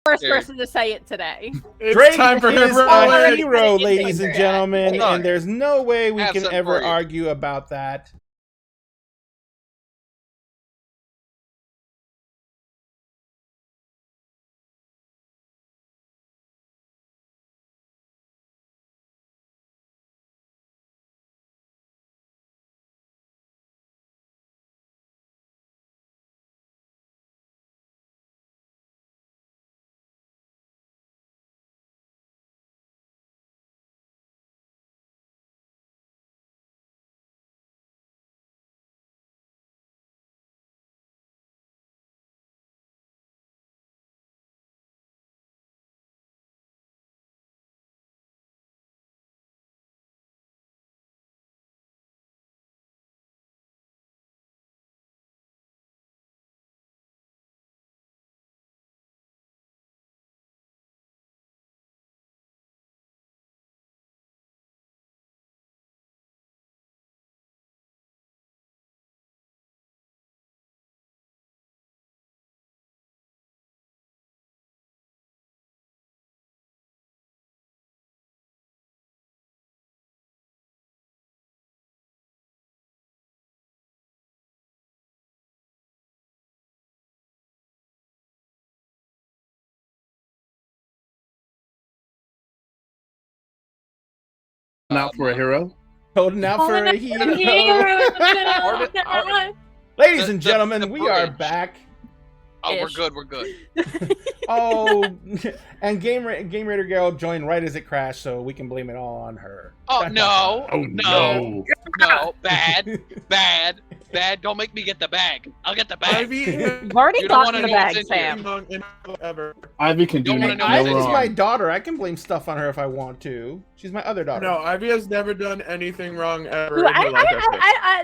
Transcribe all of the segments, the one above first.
first person to say it today. Drake time for is a hero, ladies and gentlemen, and there's no way we can ever argue about that. Out for a hero. Holding out for a hero. Ladies and gentlemen, we are back. Oh, we're good. We're good. Oh, and Game Raider Girl joined right as it crashed, so we can blame it all on her. Oh no! Oh no! No! Bad! Bad! Bad! Don't make me get the bag. I'll get the bag. You've already gotten the bag, Sam. Ivy can do no wrong. Ivy's my daughter. I can blame stuff on her if I want to. She's my other daughter. No, Ivy has never done anything wrong ever.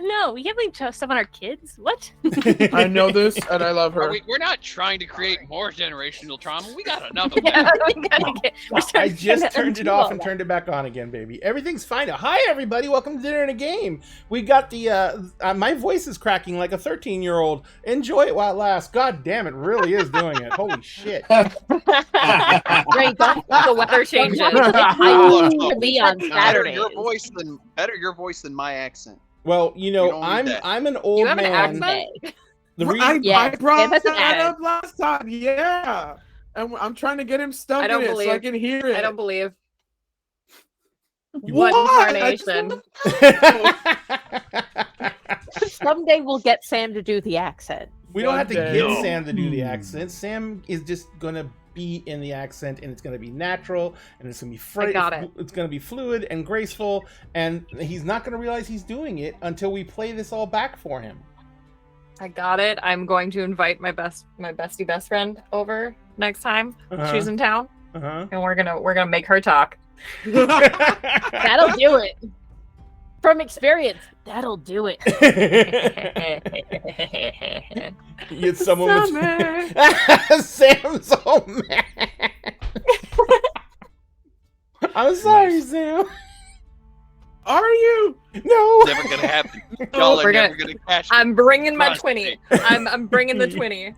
No, we can't blame stuff on our kids. What? I know this, and I love her. We're not trying to create more generational trauma. We got enough of that. I just turned it off and turned it back on again, baby. Everything's fine. Hi, everybody. Welcome to Dinner and a Game. We got the, my voice is cracking like a 13-year-old. Enjoy it while it lasts. God damn, it really is doing it. Holy shit. Great, the weather changes. To be on Saturday. Better your voice than my accent. Well, I'm an old man. You have an accent? I brought that up last time. Yeah. And I'm trying to get him stuck in it so I can hear it. I don't believe. What incarnation? Someday we'll get Sam to do the accent. We don't have to get Sam to do the accent. Sam is just going to be in the accent, and it's going to be natural, and it's going to be it's going to be fluid and graceful, and he's not going to realize he's doing it until we play this all back for him. I got it. I'm going to invite my bestie best friend over next time she's in town, and we're gonna make her talk. That'll do it. From experience, that'll do it. Get someone with Sam's so mad. I'm sorry, Sam. Are you? No. Never gonna happen. Y'all are never gonna cash it. I'm bringing my 20. I'm bringing the 20.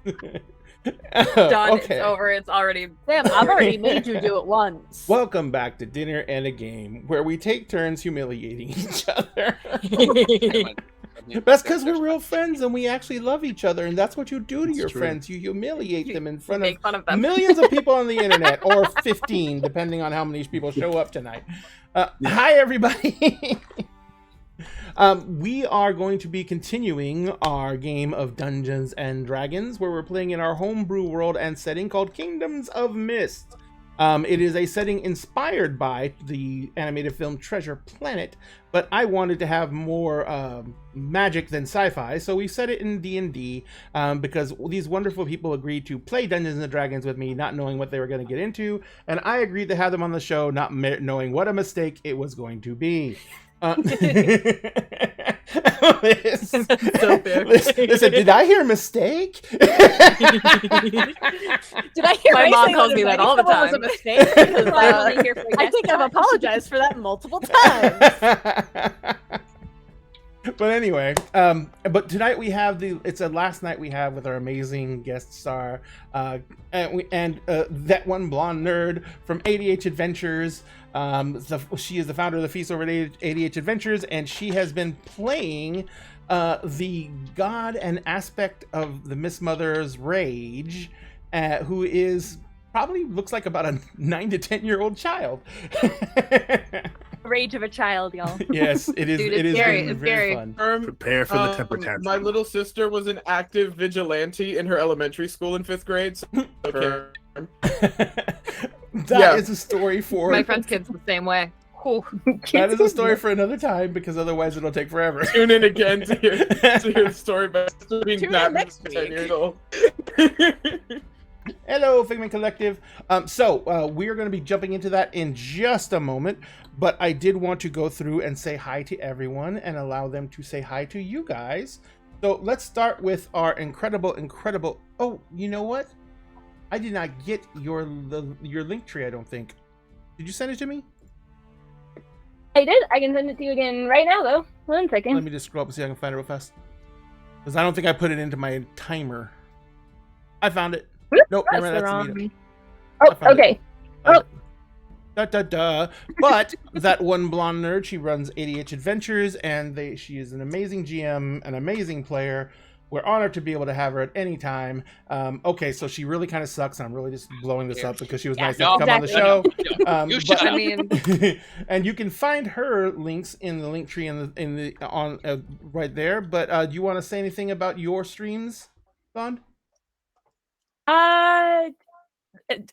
Done. Okay. It's over. It's already. Sam, I've already made you do it once. Welcome back to Dinner and a Game, where we take turns humiliating each other. That's because we're real friends and we actually love each other, and that's what you do to your friends. You humiliate them in front of millions of people on the internet, or 15, depending on how many people show up tonight. Hi, everybody. We are going to be continuing our game of Dungeons and Dragons, where we're playing in our homebrew world and setting called Kingdoms of Mist. It is a setting inspired by the animated film Treasure Planet, but I wanted to have more magic than sci-fi, so we set it in D&D because these wonderful people agreed to play Dungeons and Dragons with me, not knowing what they were going to get into, and I agreed to have them on the show, not knowing what a mistake it was going to be. Listen, did I hear a mistake? Did I hear my mom calls me that all the time? Was a mistake because, I think I've apologized for that multiple times. But anyway, but tonight we have it's a last night we have with our amazing guest star, and that one blonde nerd from ADH Adventures. She is the founder of the Feast over at ADH Adventures, and she has been playing the god and aspect of the Miss Mother's Rage, who is probably looks like about a 9 to 10-year-old child. Rage of a child, y'all. Yes, it is. Dude, it is scary. very fun. Prepare for the temper tantrum. My little sister was an active vigilante in her elementary school in 5th grade. So That is a story for my friend's kid's the same way. That is a story for another time, because otherwise it'll take forever. Tune in again to hear the story about being Tune in that next 10 years old. Hello, Figment Collective. So we're going to be jumping into that in just a moment, but I did want to go through and say hi to everyone and allow them to say hi to you guys. So let's start with our incredible. Oh, you know what? I did not get your link tree. I don't think. Did you send it to me? I did. I can send it to you again right now, though. 1 second. Let me just scroll up and see if I can find it real fast. Because I don't think I put it into my timer. I found it. Nope, never mind. That's the meetup. Oh, okay. But that one blonde nerd, she runs ADH Adventures, and she is an amazing GM, an amazing player. We're honored to be able to have her at any time. Okay, so she really kind of sucks, and I'm really just blowing this up because she was nice enough to come on the show. You shut up. I mean, and you can find her links in the link tree right there. But do you want to say anything about your streams, Bond?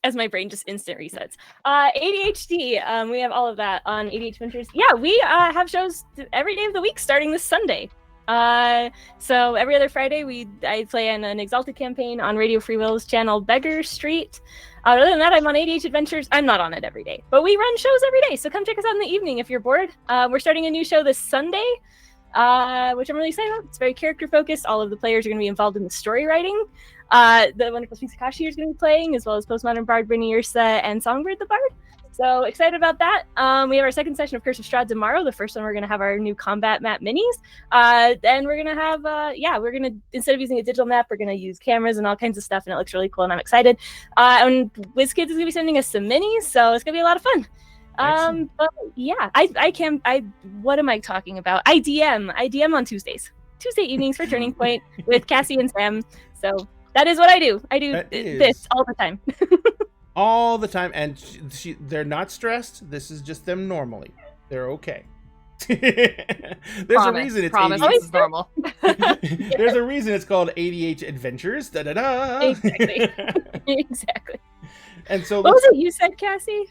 As my brain just instant resets. ADHD, we have all of that on ADH Adventures. Yeah, we have shows every day of the week starting this Sunday. So every other Friday I play in an Exalted campaign on Radio Free Will's channel Beggar Street. Other than that, I'm on ADH Adventures. I'm not on it every day, but we run shows every day, so come check us out in the evening if you're bored. We're starting a new show this Sunday, which I'm really excited about. It's very character focused. All of the players are going to be involved in the story writing. The wonderful Sphinx Akashi is going to be playing, as well as Postmodern Bard Brittany Ursa and Songbird the Bard. So excited about that. We have our second session of Curse of Strahd tomorrow. The first one, we're going to have our new combat map minis. Then we're going to have, instead of using a digital map, we're going to use cameras and all kinds of stuff, and it looks really cool, and I'm excited. And WizKids is going to be sending us some minis, so it's going to be a lot of fun. But yeah, what am I talking about? I DM on Tuesdays. Tuesday evenings for Turning Point with Cassie and Sam. So that is what I do. I do this all the time. All the time, and they're not stressed. This is just them normally. They're okay. There's a reason it's ADH. Normal. There's a reason it's called ADH Adventures. Da da da. Exactly. And so, what was it you said, Cassie?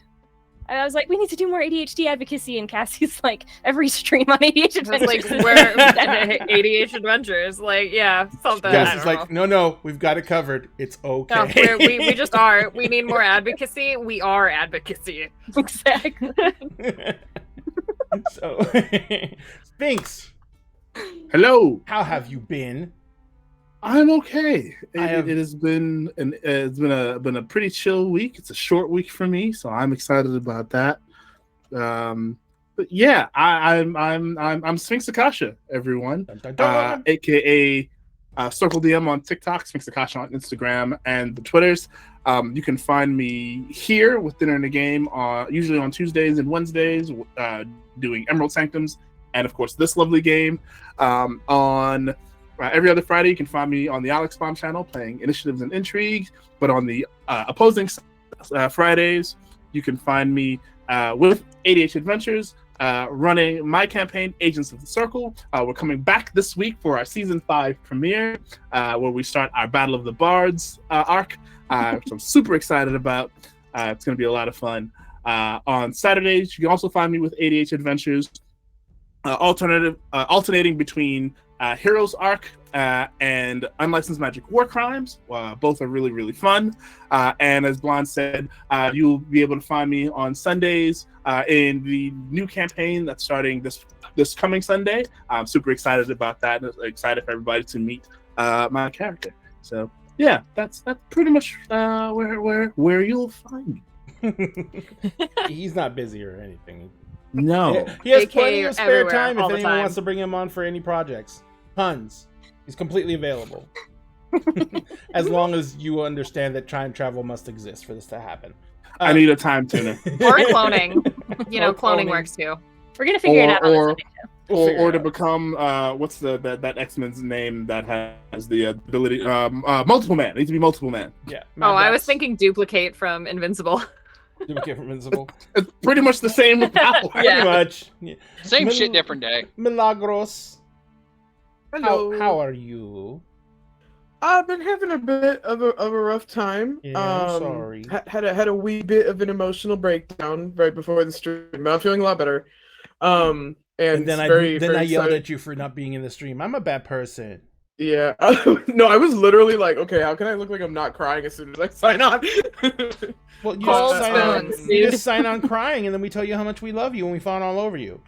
I was like, we need to do more ADHD advocacy, and Cassie's like, every stream on ADH Adventures. Like, we're ADH Adventures. Like, yeah, something. Cassie's like, no, we've got it covered. It's okay. No, we just are. We need more advocacy. We are advocacy. Exactly. So, Sphinx. Hello. How have you been? I'm okay. It has been a pretty chill week. It's a short week for me, so I'm excited about that. But yeah, I'm Sphinx Akasha, everyone, aka Circle DM on TikTok, Sphinx Akasha on Instagram and the Twitters. You can find me here with Dinner in the Game, usually on Tuesdays and Wednesdays, doing Emerald Sanctums, and of course this lovely game on. Every other Friday, you can find me on the Alex Bomb channel playing Initiatives and Intrigue. But on the opposing Fridays, you can find me with ADH Adventures running my campaign, Agents of the Circle. We're coming back this week for our Season 5 premiere, where we start our Battle of the Bards arc, which I'm super excited about. It's going to be a lot of fun. On Saturdays, you can also find me with ADH Adventures, alternating between Heroes Arc and Unlicensed Magic War Crimes. Both are really, really fun. And as Blonde said, you'll be able to find me on Sundays in the new campaign that's starting this coming Sunday. I'm super excited about that, and excited for everybody to meet my character. So yeah, that's pretty much where you'll find me. He's not busy or anything. No. He has AK plenty of spare everywhere, time if all the anyone time. wants to bring him on for any projects. Tons. He's completely available. As long as you understand that time travel must exist for this to happen. I need a time tuner. Or cloning. Or Cloning cloning. works too. We're gonna figure it out on this Sunday too. Or to become what's that X-Men's name that has the ability multiple man. It needs to be multiple man. Yeah. I was thinking duplicate from Invincible. Duplicate from Invincible. It's pretty much the same power. Pretty much. Yeah. Same shit, different day. Milagros. Hello. How are you? I've been having a bit of a rough time. Yeah, I'm sorry. Had a wee bit of an emotional breakdown right before the stream, but I'm feeling a lot better. And then I very yelled excited. at you for not being in the stream. I'm a bad person. Yeah. No, I was literally like, okay, how can I look like I'm not crying as soon as I sign on? Well, you Cold just, sign on, spoons, you dude. just sign on crying, and then we tell you how much we love you, and we fawn all over you.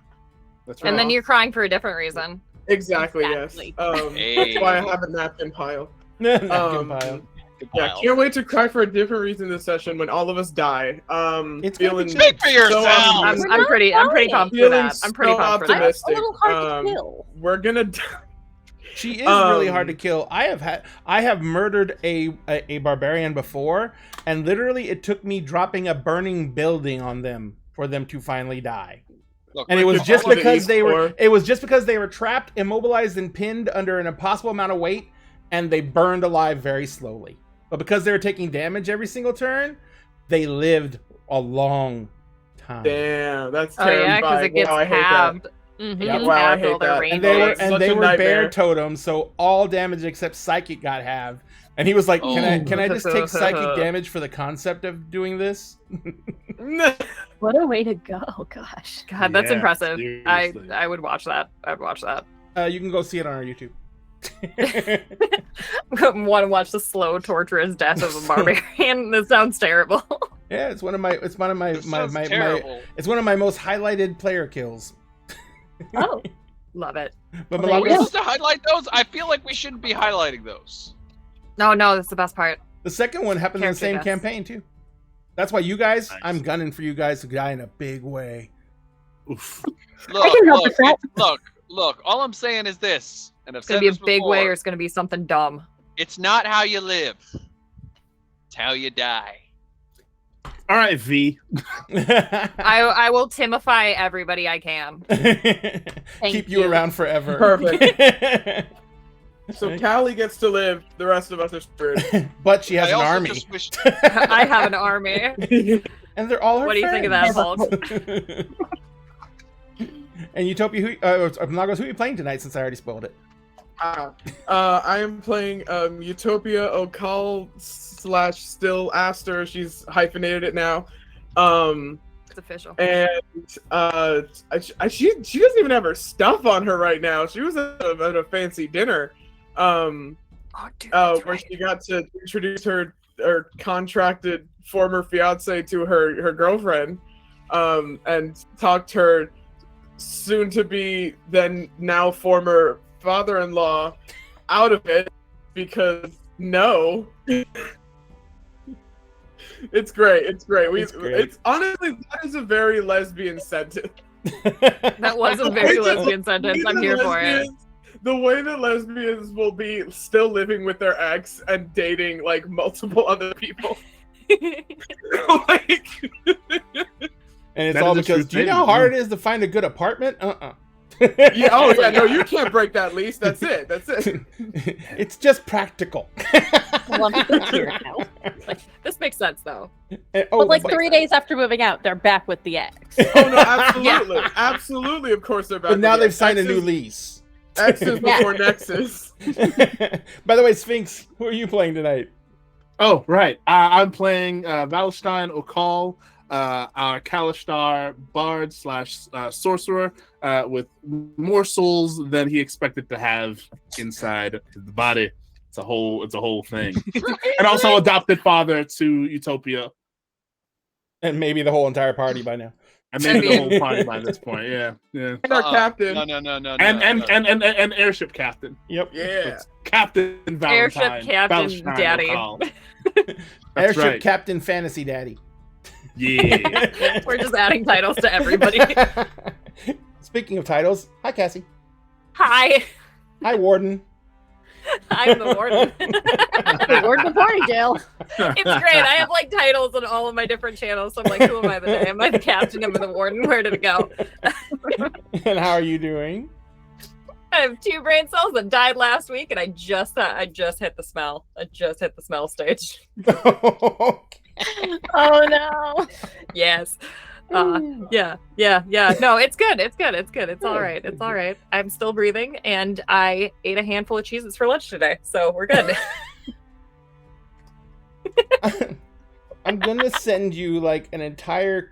That's right. And then you're crying for a different reason. Exactly. Exactly. Yes. Hey. That's why I have a napkin pile. Napkin Um, pile. Yeah, can't wait to cry for a different reason this session when all of us die. It's Feeling gonna be Speak for yourself. I'm pretty pumped for feeling that. I'm pretty so pumped for that. That's optimistic. a little hard to kill. We're gonna die. She is really hard to Um, kill. I have murdered a barbarian before, and literally it took me dropping a burning building on them for them to finally die. Look, And it was just All the because they were E4. it was just because they were trapped, immobilized, and pinned under an impossible amount of weight, and they burned alive very slowly. But because they were taking damage every single turn, they lived a long time. Damn, that's Oh terrifying. yeah, because it gets Wow, I hate that. halved. Mhm, Yep. it's Wow, I halved hate all their that. range. And they were It's such a bear nightmare. totems, so all damage except psychic got halved. And he was like, "Can I just take psychic damage for the concept of doing this?" What a way to go! Gosh. God, that's Yeah, impressive. seriously. I would watch that. I'd watch that. You can go see it on our YouTube. Want to watch the slow, torturous death of a barbarian? This sounds terrible. Yeah, it's one of my This sounds terrible. it's one of my most highlighted player kills. Oh, Love it. But Well, Are we Yeah. supposed to highlight those? I feel like we shouldn't be highlighting those. No, that's the best part. the second one happened in the Character same deaths. campaign too. That's why you guys, Nice. I'm gunning for you guys to die in a big way. Oof. Look, can help with that. look. All I'm saying is this, and I've It's said gonna be a this big before, way, or it's gonna be something dumb. it's not how you live; it's how you die. All right, V. I will timify everybody I can. Keep you you. around forever. Perfect. So Callie gets to live. The rest of us are screwed. But she has I an also army. just wish I have an army. And they're all her What do you think of that, friends. And Utopia, Nagos, who are you playing tonight since I already spoiled it? I am playing Utopia Okal / still Aster. She's hyphenated it now. It's official. And she doesn't even have her stuff on her right now. She was at a fancy dinner. Oh, dude, that's Where right. she got to introduce her contracted former fiance to her girlfriend, and talked her soon to be then now former father-in-law out of it because no. It's great. It's great. It's honestly, that is a very lesbian sentence. That was a very lesbian sentence. I'm here for it. The way that lesbians will be still living with their ex and dating like multiple other people. Like, And it's That all is a true because, do you know thing, how hard yeah. it is to find a good apartment? yeah, oh yeah, no, you can't break that lease. That's it. It's just practical. Well, I'm here now. This makes sense, though. And- But like but- 3 days after moving out, they're back with the ex. Oh no, absolutely, absolutely. Of course they're back. But now with they've the signed a new exes- lease. Exes Yeah. before Nexus. By the way, Sphinx, who are you playing tonight? Oh, right. I'm playing Valstein Okal, our Kalishtar bard / sorcerer, with more souls than he expected to have inside the body. It's a whole thing. And also adopted father to Utopia, And maybe the whole entire party by now. and maybe the whole party by this point. Yeah. And our captain. No. And airship captain. Yep. Yeah. It's Captain Valentine. Airship captain Valstein daddy. Okal. That's Airship right. Captain Fantasy Daddy. Yeah. We're just adding titles to everybody. Speaking of titles, hi Cassie. Hi, Hi Warden. I'm the warden. The warden of Hornydale. It's great. I have like titles on all of my different channels. So I'm like, who am I today? Am I the captain? Am I the warden? Where did it go? And how are you doing? I have 2 brain cells that died last week, and I just hit the smell. I just hit the smell stage. Oh no. Yes. Yeah. No, it's good. It's all right. It's all right. I'm still breathing, and I ate a handful of Cheez-Its for lunch today, so we're good. I'm gonna send you like an entire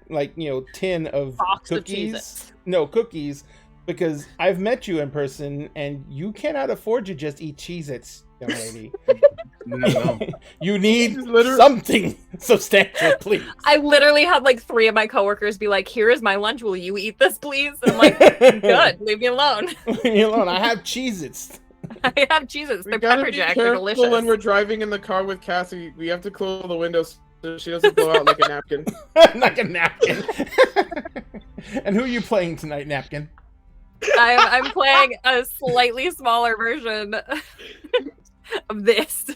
tin of Box of cookies. Cheez-Its. No cookies, because I've met you in person, and you cannot afford to just eat Cheez-Its, young lady. No. You need Literally- something substantial, please. I literally had like 3 of my coworkers be like, "Here is my lunch. Will you eat this, please?" And I'm like, "Good. Leave me alone." Leave me alone. I have Cheez-Its. I have Cheez-Its. We They're gotta pepper be jack. They're careful delicious. when we're driving in the car with Cassie. We have to close the windows so she doesn't blow out like a napkin. Like a napkin. And who are you playing tonight, Napkin? I'm playing a slightly smaller version of this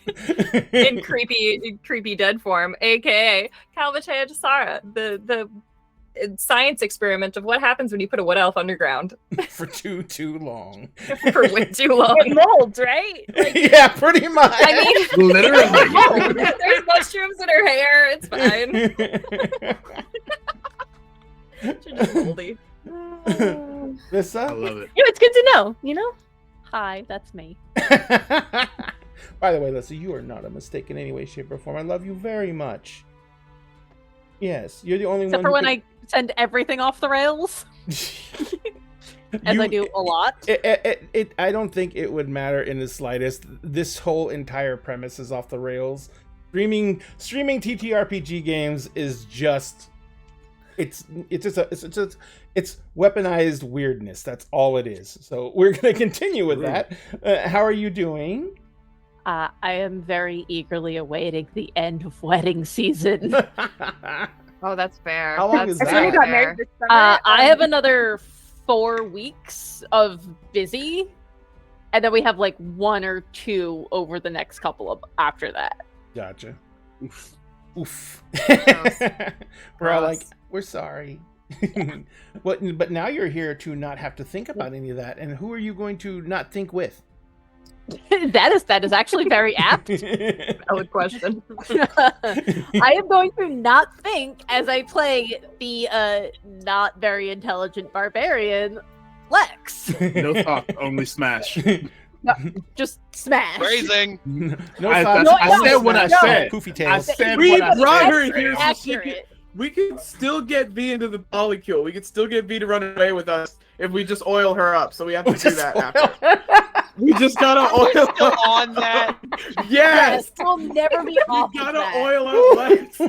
in creepy dead form, aka Calvachea Jasara, the science experiment of what happens when you put a wood elf underground For too long. for way too long. It molds, right? Like, Yeah, pretty much. I mean, Literally. there's mushrooms in her hair. It's fine. She's just moldy. I Lissa? love it. it's good to know, Hi, that's me. By the way, Lissa, you are not a mistake in any way, shape, or form. I love you very much. Yes, you're the only Except one. for when I send everything off the rails, as I do a lot. I don't think it would matter in the slightest. This whole entire premise is off the rails. Streaming TTRPG games is just it's weaponized weirdness. That's all it is. So we're gonna continue with that. How are you doing? I am very eagerly awaiting the end of wedding season. Oh, that's fair. How long is That's that? very You got fair. I have another 4 weeks of busy, and then we have like 1 or 2 over the next couple of after that. Gotcha. Oof. Gross. We're all Gross. like, we're sorry. But now you're here to not have to think about any of that. And who are you going to not think with? that is actually very apt. Valid question. I am going to not think as I play the not very intelligent barbarian Lex. No thought, only smash. Just smash. Phrasing. No I thoughts, said what I no. said. Poofy I tails. said We what I brought said. her here so she could, Accurate. we could still get V into the polycule. We could still get V to run away with us if we just oil her up. So we have to do that after. We just gotta oil Still on that. Yes! Yes, we'll never be off We of gotta that. oil up Lex.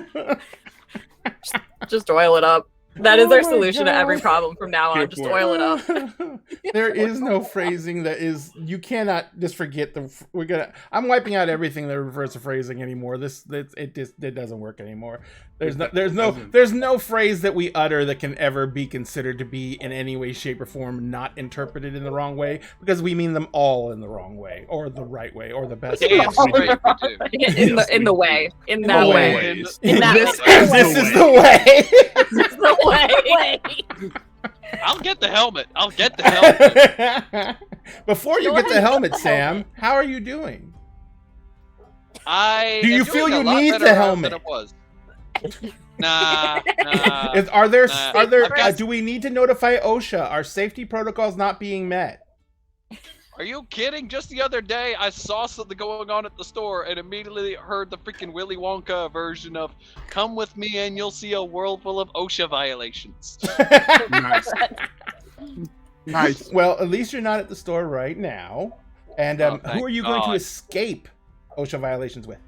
Just oil it up. That is Oh our my solution to God. every problem from now on. Here Just for it. oil it up. There is no phrasing that is. You cannot just forget the. I'm wiping out everything that refers to phrasing anymore. It doesn't work anymore. There's no phrase that we utter that can ever be considered to be in any way, shape, or form not interpreted in the wrong way, because we mean them all in the wrong way, or the right way, or the best way. Damn straight we do. In the way. In that way. Always. In that This way. is This the is way. the way. The way. I'll get the helmet. I'll get the helmet. Before you Go get the ahead, helmet, get the Sam, helmet. how are you doing? I Do you am feel doing a you lot need better the than helmet? it was. Nah. Are there? I've got- Do we need to notify OSHA? Are safety protocols not being met? Are you kidding? Just the other day, I saw something going on at the store and immediately heard the freaking Willy Wonka version of "Come with me and you'll see a world full of OSHA violations." Nice. Nice. Well, at least you're not at the store right now. And Oh, who are you going to God. escape OSHA violations with?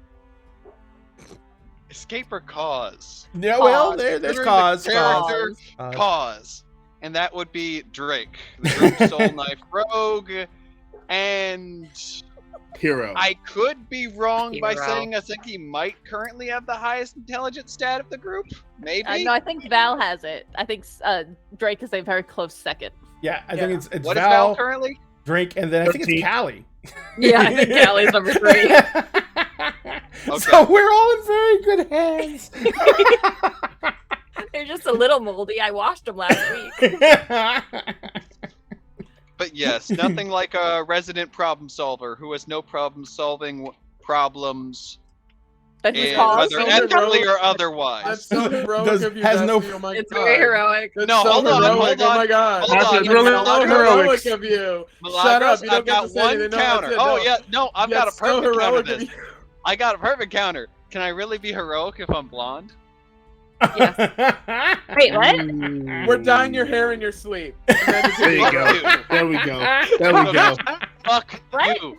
Escape or cause? Yeah, well, there's Considering cause. the character Cause. cause, and that would be Drake, the Drake Soul Knife Rogue, and Hero. I could be wrong by Hero. saying I think he might currently have the highest intelligence stat of the group. Maybe. No, I think Val has it. I think Drake is a very close second. Yeah, I think it's What is Val, Val currently? Drake, and then I think 13. it's Callie. Yeah, I think Callie's number 3. So we're all in very good hands. They're just a little moldy. I washed them last week. But yes, nothing like a resident problem solver who has no problem solving problems, That he's and caused. whether so ethically heroic. or otherwit's. That's so heroic Does- of you, has no- Dusty. Oh my It's god. very heroic. That's No, so hold on, heroic. hold Oh on. my god. Hold That's on, really That's so heroic. heroic of you. Shut up. Milagros, You don't I've get got to say one anything. No, counter. that's it. Oh No. yeah, no, I've got a That's so perfect counter heroic to of this. you. I got a perfect counter. Can I really be heroic if I'm blonde? Yes. Wait, what? Mm. We're dyeing your hair in your sleep. There you go. There we go. There we go. Fuck What? you.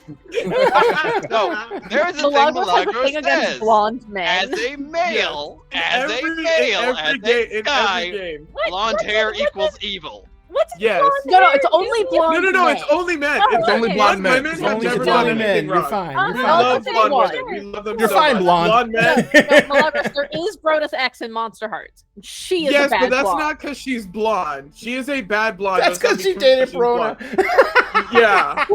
No, there is a thing Milagros has a Milagros thing against says. blonde men. As a male, as a Every as game, a in guy, every game. blonde hair equals evil. What's Yes. blonde No, hair? it's only blonde. No, men. it's only men. Oh, It's only okay. blonde men. women. It's have Only never the done blonde men. anything You're wrong. fine. Oh, You're We no, fine. love okay, blonde one. women. We love them You're so fine, much. blonde. men. Milagros, there is Brodus X in Monster Hearts. She is Yes, a bad but that's blonde. not because she's blonde. She is a bad blonde. That's Does not because she mean dated she's Brona. blonde. Yeah.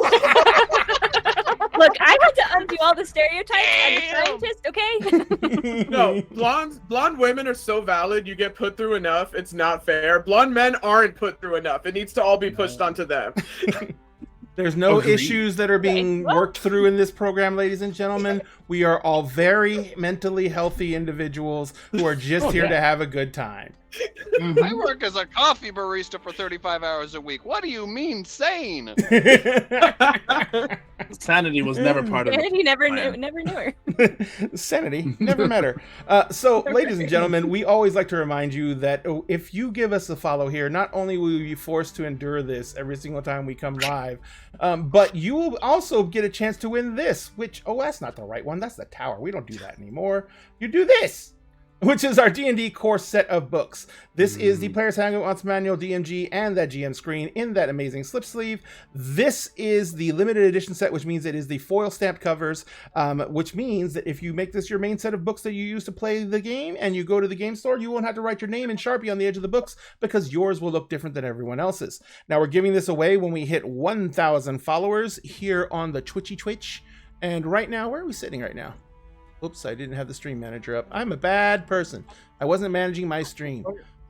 Look, I had to undo all the stereotypes. I'm a scientist, okay? No, blonde women are so valid. You get put through enough. It's not fair. Blonde men aren't put through enough. It needs to all be pushed onto them. There's no Agreed. issues that are being worked through in this program, ladies and gentlemen. We are all very mentally healthy individuals who are just here to have a good time. I work as a coffee barista for 35 hours a week. What do you mean sane? Sanity was never part of it. He never plan. knew her. Sanity, never met her. So, ladies and gentlemen, we always like to remind you that if you give us a follow here, not only will you be forced to endure this every single time we come live, but you will also get a chance to win this, which, oh, that's not the right one. That's the tower. We don't do that anymore. You do this, which is our D&D core set of books. This is the Player's Handbook Manual, DMG, and that GM screen in that amazing slip sleeve. This is the limited edition set, which means it is the foil stamped covers, which means that if you make this your main set of books that you use to play the game and you go to the game store, you won't have to write your name in Sharpie on the edge of the books because yours will look different than everyone else's. Now, we're giving this away when we hit 1,000 followers here on the Twitch. And right now, where are we sitting right now? Oops, I didn't have the stream manager up. I'm a bad person. I wasn't managing my stream.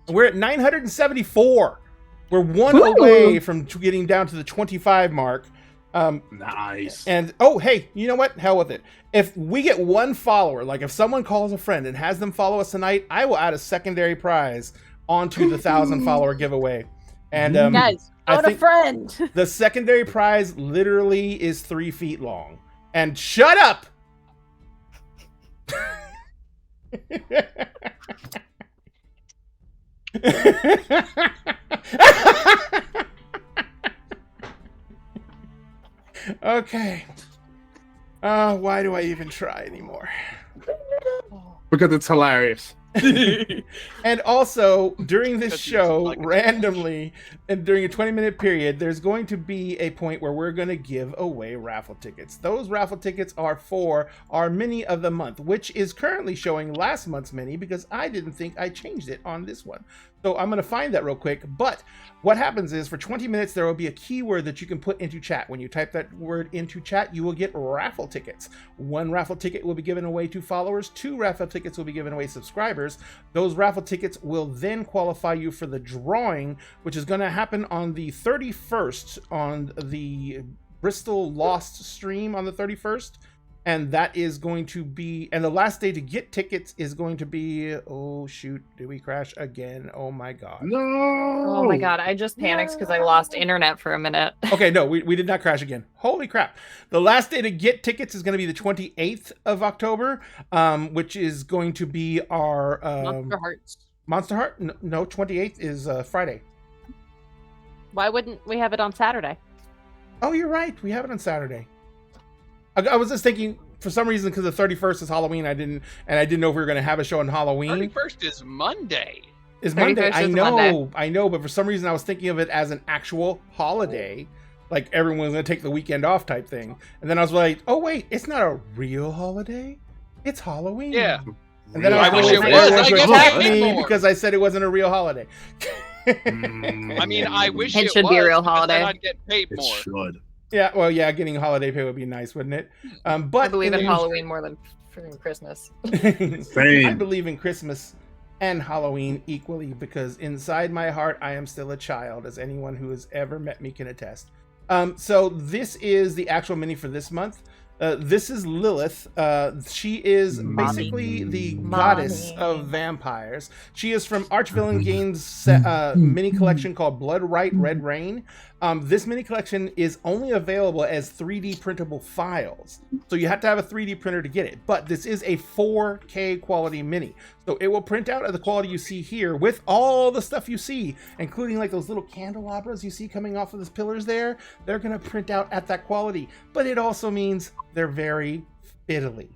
We're at 974. We're one away from getting down to the 25 mark. Nice. And, oh, hey, you know what? Hell with it. If we get one follower, like if someone calls a friend and has them follow us tonight, I will add a secondary prize onto the 1,000 follower giveaway. And Guys, I phone a think friend. the secondary prize literally is 3 feet long. And shut up! Okay. Why do I even try anymore? Because it's hilarious. And also, during this Because you show, like it. randomly, and during a 20-minute period, there's going to be a point where we're going to give away raffle tickets. Those raffle tickets are for our mini of the month, which is currently showing last month's mini because I didn't think I changed it on this one. So I'm going to find that real quick. But what happens is for 20 minutes, there will be a keyword that you can put into chat. When you type that word into chat, you will get raffle tickets. 1 raffle ticket will be given away to followers. 2 raffle tickets will be given away to subscribers. Those raffle tickets will then qualify you for the drawing, which is going to happen on the 31st on the Bristol Lost stream on the 31st. And that is going to be, and the last day to get tickets is going to be, oh shoot, did we crash again? Oh my God. No. Oh my god, I just panicked because I lost internet for a minute. Okay, no, we did not crash again. Holy crap. The last day to get tickets is going to be the 28th of October, which is going to be our Monster Hearts. Monster Heart? No, 28th is Friday. Why wouldn't we have it on Saturday? Oh, you're right. We have it on Saturday. I was just thinking, for some reason, because the 31st is Halloween, I didn't know if we were going to have a show on Halloween. 31st is Monday. Is Monday. 31st I is know, Monday. I know, but for some reason I was thinking of it as an actual holiday. like everyone's gonna take the weekend off type thing. And then I was like, oh wait, it's not a real holiday, it's Halloween. Yeah. And then I wish it was. everyone's I gonna get attack paid me more. because I said it wasn't a real holiday. I mean, I wish It it should was, be a real because then holiday. I'd get paid It more. should. Yeah, well, yeah, getting holiday pay would be nice, wouldn't it? But I believe in the- Halloween more than freaking Christmas. I Same. believe in Christmas and Halloween equally because inside my heart I am still a child, as anyone who has ever met me can attest. So this is the actual mini for this month. This is Lilith. She is basically the goddess of vampires. She is from Archvillain Games' mini collection called Blood Right Red Rain. This mini collection is only available as 3D printable files, so you have to have a 3D printer to get it. But this is a 4K quality mini, so it will print out at the quality you see here with all the stuff you see, including like those little candelabras you see coming off of those pillars there. They're gonna print out at that quality, but it also means they're very fiddly.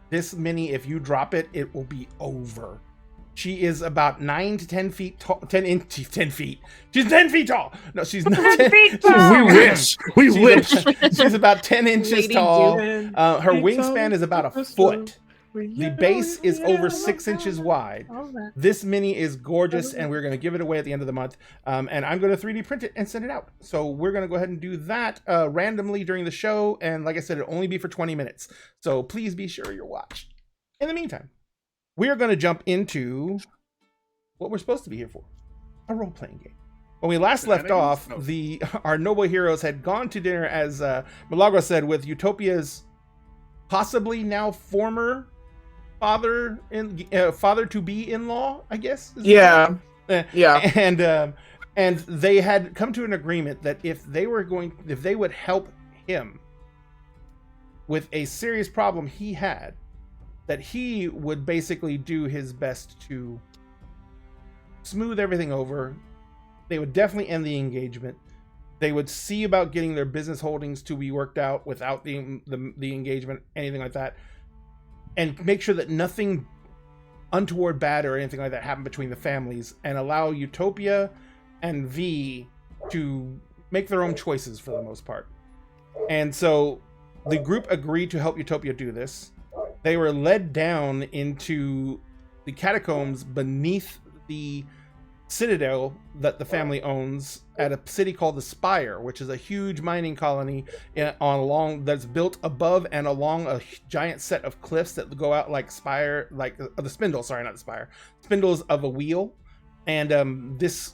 This mini, if you drop it, it will be over. She is about 9 to 10 feet tall. 10 feet. She's 10 feet tall. No, she's not 10 feet tall. We wish. We wish. She's about 10 inches Lady tall. June, Her it's wingspan all is about a Christmas. foot. The base is over 6 inches wide. This mini is gorgeous, and we're going to give it away at the end of the month. And I'm going to 3D print it and send it out. So we're going to go ahead and do that randomly during the show. And like I said, it'll only be for 20 minutes. So please be sure you're watched. In the meantime, we are going to jump into what we're supposed to be here for, a role-playing game. When we last left off, our noble heroes had gone to dinner, as Milagro said, with Utopia's possibly now former father-to-be-in-law, I guess. Yeah. Yeah. And they had come to an agreement that if they would help him with a serious problem he had, that he would basically do his best to smooth everything over. They would definitely end the engagement. They would see about getting their business holdings to be worked out without the engagement, anything like that, and make sure that nothing untoward bad or anything like that happened between the families, and allow Utopia and V to make their own choices for the most part. And so the group agreed to help Utopia do this. They were led down into the catacombs beneath the citadel that the family owns at a city called the Spire, which is a huge mining colony that's built above and along a giant set of cliffs that go out like spindles of a wheel. And this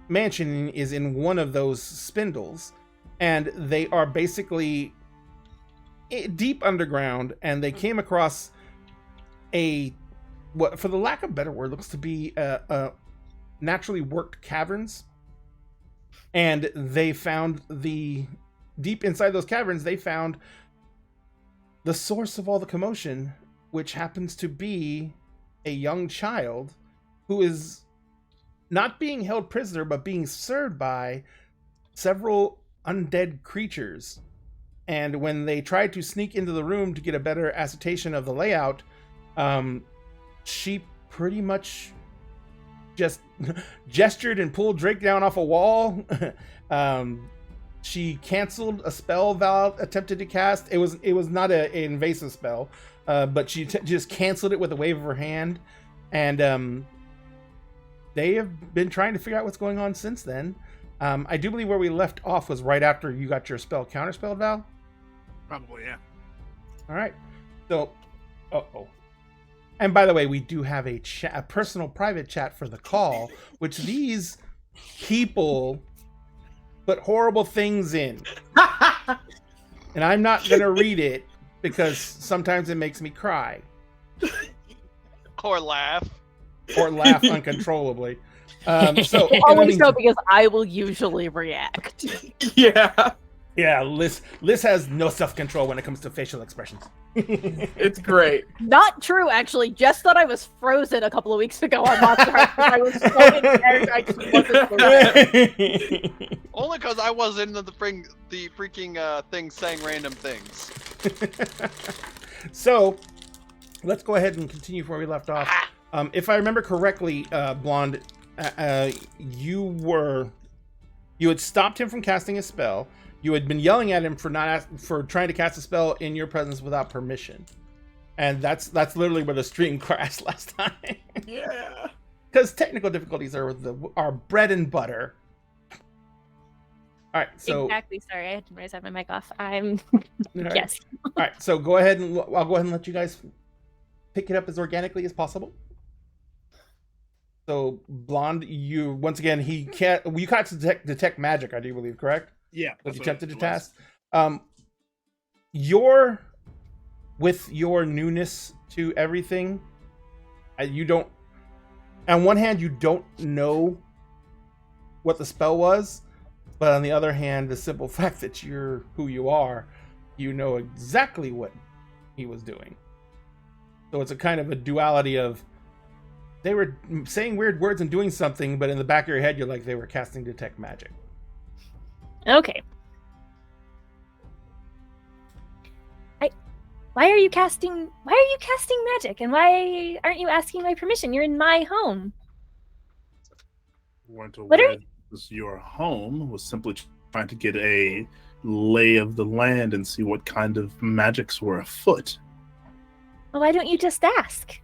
mansion is in one of those spindles, and they are basically deep underground, and they came across what, for the lack of a better word, looks to be a naturally worked caverns. And they found deep inside those caverns, they found the source of all the commotion, which happens to be a young child who is not being held prisoner, but being served by several undead creatures. And when they tried to sneak into the room to get a better ascertain of the layout, she pretty much just gestured and pulled Drake down off a wall. She canceled a spell Val attempted to cast. It was not an invasive spell, but she just canceled it with a wave of her hand. And they have been trying to figure out what's going on since then. I do believe where we left off was right after you got your spell counterspelled, Val. Probably, yeah. All right. So, and by the way, we do have a personal private chat for the call, which these people put horrible things in. And I'm not going to read it because sometimes it makes me cry. Or laugh. Or laugh uncontrollably. So Always so, because I will usually react. Yeah. Yeah, Liz has no self-control when it comes to facial expressions. It's great. Not true, actually. Jess thought I was frozen a couple of weeks ago on Monster Hunter. I was so impaired, I just wasn't frozen. Only because I was in the freaking thing saying random things. So, let's go ahead and continue where we left off. If I remember correctly, Blonde, you You had stopped him from casting a spell. You had been yelling at him for trying to cast a spell in your presence without permission. And that's literally where the stream crashed last time. Yeah. Because technical difficulties are our bread and butter. All right, so exactly. Sorry, I had to have my mic off. I'm right. Yes. All right, so go ahead and I'll go ahead and let you guys pick it up as organically as possible. So Blonde, you once again you can't detect magic, I do believe, correct? Yeah. That you attempted to task. You're with your newness to everything. You don't. On one hand, you don't know what the spell was, but on the other hand, the simple fact that you're who you are, you know exactly what he was doing. So it's a kind of a duality of they were saying weird words and doing something, but in the back of your head, you're like they were casting detect magic. Okay. Why are you casting magic? And why aren't you asking my permission? You're in my home. Weren't aware this your home. Was simply trying to get a lay of the land and see what kind of magics were afoot. Well, why don't you just ask?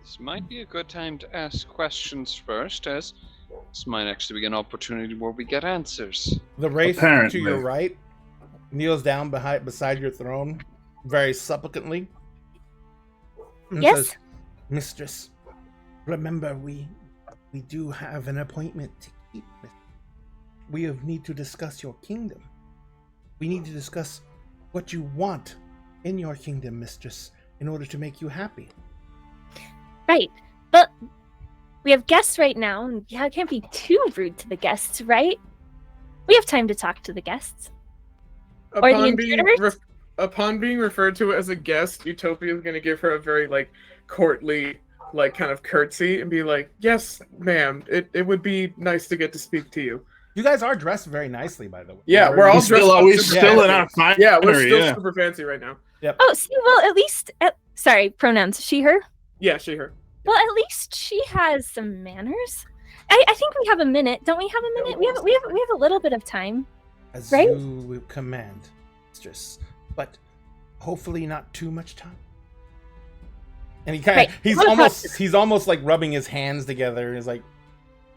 This might be a good time to ask questions first, as this might actually be an opportunity where we get answers. The wraith Apparently. to your right kneels down beside your throne, very supplicantly. And Yes? says, Mistress, remember we do have an appointment to keep. We need to discuss your kingdom. We need to discuss what you want in your kingdom, mistress, in order to make you happy. Right. But we have guests right now, and I can't be too rude to the guests, right? We have time to talk to the guests. Or the intruders? Upon being referred to as a guest, Utopia is going to give her a very, courtly, kind of curtsy and be like, yes, ma'am, it would be nice to get to speak to you. You guys are dressed very nicely, by the way. Yeah, we're all dressed up We're super still in fancy. our Yeah, we're still yeah. super fancy right now. Yep. Oh, see, well, at least... sorry, pronouns. She, her? Yeah, she, her. Well, at least she has some manners. I think we have a minute. Don't we have a minute? We have a little bit of time. As right? you command, mistress, but hopefully not too much time. And he's almost like rubbing his hands together. He's like,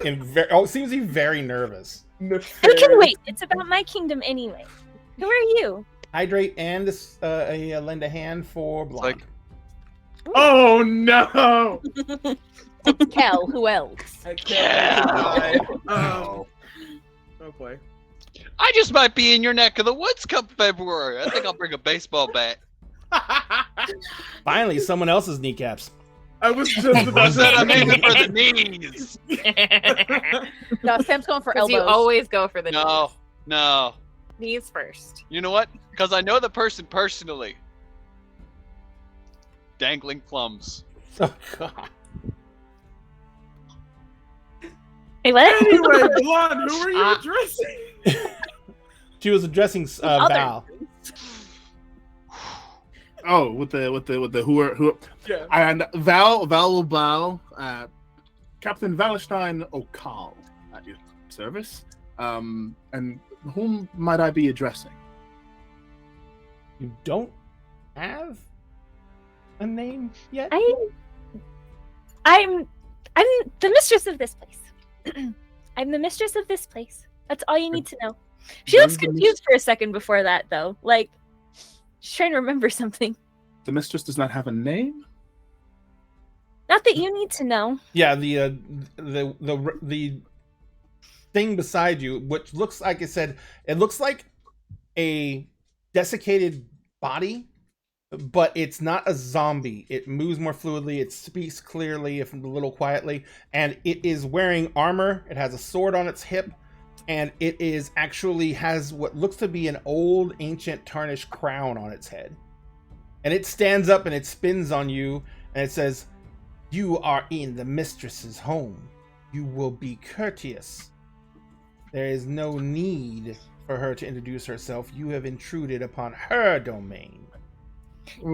seems to be very nervous. We can wait. It's about my kingdom anyway. Who are you? Hydrate and lend a hand for Blonde. Oh no! It's Kel. Who else? Oh boy. I just might be in your neck of the woods come February. I think I'll bring a baseball bat. Finally, someone else's kneecaps. I was just about to say I'm aiming for the knees. No, Sam's going for elbows. You always go for the No. knees first. You know what? Because I know the person personally. Dangling plums. Oh God. Hey, what? Anyway, Blonde, who are you addressing? She was addressing Val. Oh, with the who? Yeah. And Val will bow. Captain Wallenstein O'Call at your service. And whom might I be addressing? You don't have a name yet? I'm the mistress of this place. I'm the mistress of this place. That's all you need to know. She looks confused for a second before that, though. Like, she's trying to remember something. The mistress does not have a name? Not that you need to know. Yeah, the thing beside you, which looks like it looks like a desiccated body, but it's not a zombie. It moves more fluidly. It speaks clearly, if a little quietly, and it is wearing armor. It has a sword on its hip, and it is actually has what looks to be an old, ancient, tarnished crown on its head. And it stands up and it spins on you, and it says, "You are in the mistress's home. You will be courteous. There is no need for her to introduce herself. You have intruded upon her domain."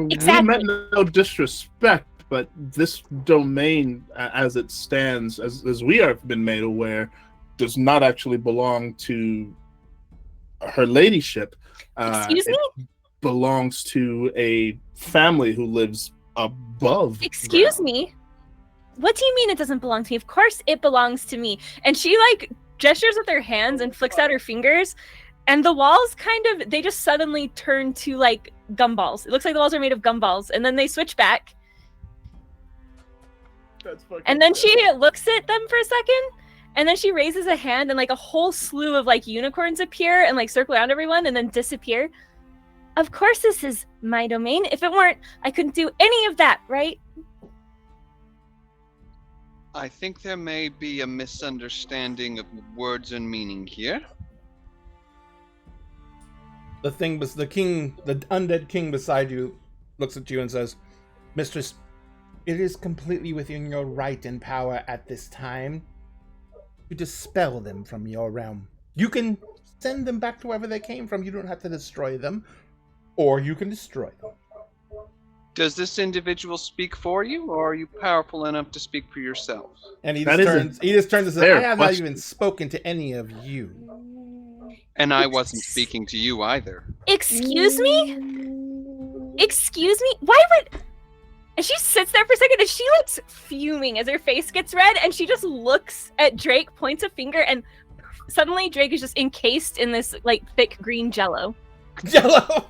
Exactly. We meant no disrespect, but this domain, as it stands, as we have been made aware, does not actually belong to her ladyship. Excuse me? It belongs to a family who lives above. Excuse ground. me? What do you mean it doesn't belong to me? Of course it belongs to me. And she like gestures with her hands and flicks out her fingers, and the walls they just suddenly turn to like gumballs. It looks like the walls are made of gumballs, and then they switch back. And then she looks at them for a second, and then she raises a hand, and like a whole slew of like unicorns appear and like circle around everyone and then disappear. Of course this is my domain. If it weren't, I couldn't do any of that, right? I think there may be a misunderstanding of words and meaning here. The undead king beside you looks at you and says, Mistress, it is completely within your right and power at this time to dispel them from your realm. You can send them back to wherever they came from. You don't have to destroy them, or you can destroy them. Does this individual speak for you, or are you powerful enough to speak for yourself? And he just turns and says, I have not even spoken to any of you. And I wasn't speaking to you either. Excuse me? Excuse me? Why would... And she sits there for a second, and she looks fuming as her face gets red, and she just looks at Drake, points a finger, and suddenly Drake is just encased in this, like, thick green jello. Jello!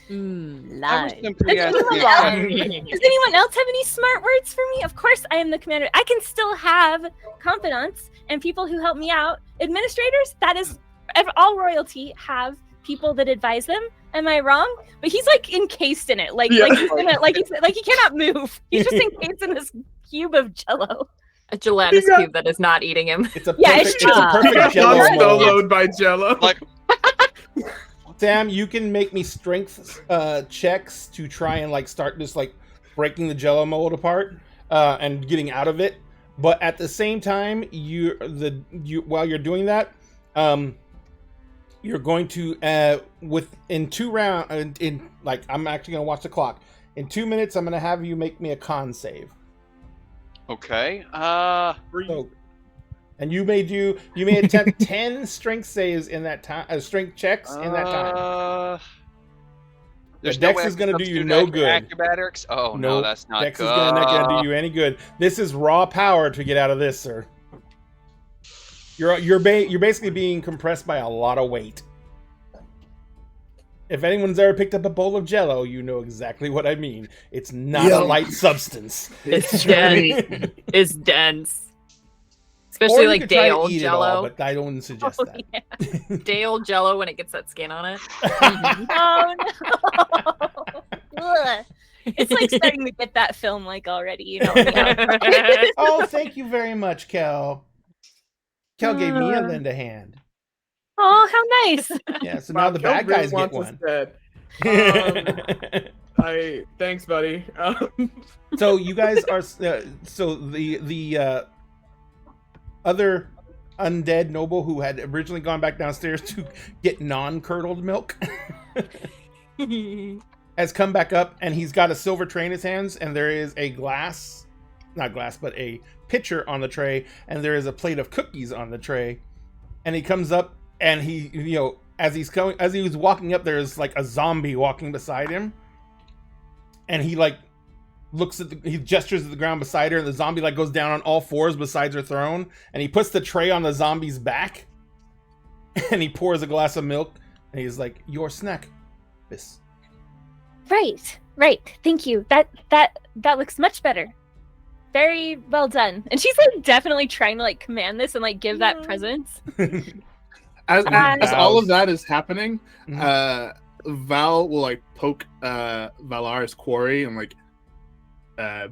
Nice. Does anyone else have any smart words for me? Of course I am the commander. I can still have confidants and people who help me out. Administrators, that is, all royalty have people that advise them. Am I wrong? But he's like encased in it, like he cannot move. He's just encased in this cube of jello. A gelatinous cube that is not eating him. It's a perfect jello. Soloed by jello. Like, Sam, you can make me strength checks to try and like start just like breaking the jello mold apart and getting out of it. But at the same time, while you're doing that, you're going to in 2 rounds. I'm actually gonna watch the clock. In 2 minutes, I'm gonna have you make me a con save. okay. And you may attempt 10 strength saves in that time, strength checks in that time. There's Dex no way is going to do you substitute no good. Acrobatics? Oh, no, that's not Dex good. is not going to do you any good. This is raw power to get out of this, sir. You're basically being compressed by a lot of weight. If anyone's ever picked up a bowl of Jello, you know exactly what I mean. It's not a light substance. It's dense. It's dense. Especially like day old Jello. But I don't suggest that. Yeah. Day old Jello when it gets that skin on it. Oh no! It's like starting to get that film like already, you know. Oh, thank you very much, Kel. Kel gave me a lend a hand. Oh, how nice! Yeah, so now the bad guys get one. Thanks, buddy. So you guys are so the other undead noble who had originally gone back downstairs to get non-curdled milk has come back up, and he's got a silver tray in his hands, and there is a a pitcher on the tray, and there is a plate of cookies on the tray. And he comes up, and he, as he was walking up, there's like a zombie walking beside him, and he like he gestures at the ground beside her, and the zombie like goes down on all fours beside her throne, and he puts the tray on the zombie's back, and he pours a glass of milk, and he's like, "Your snack, miss." Right. Thank you. That looks much better. Very well done. And she's like definitely trying to like command this and like give that presence. As all of that is happening, Val will like poke Valar's quarry and like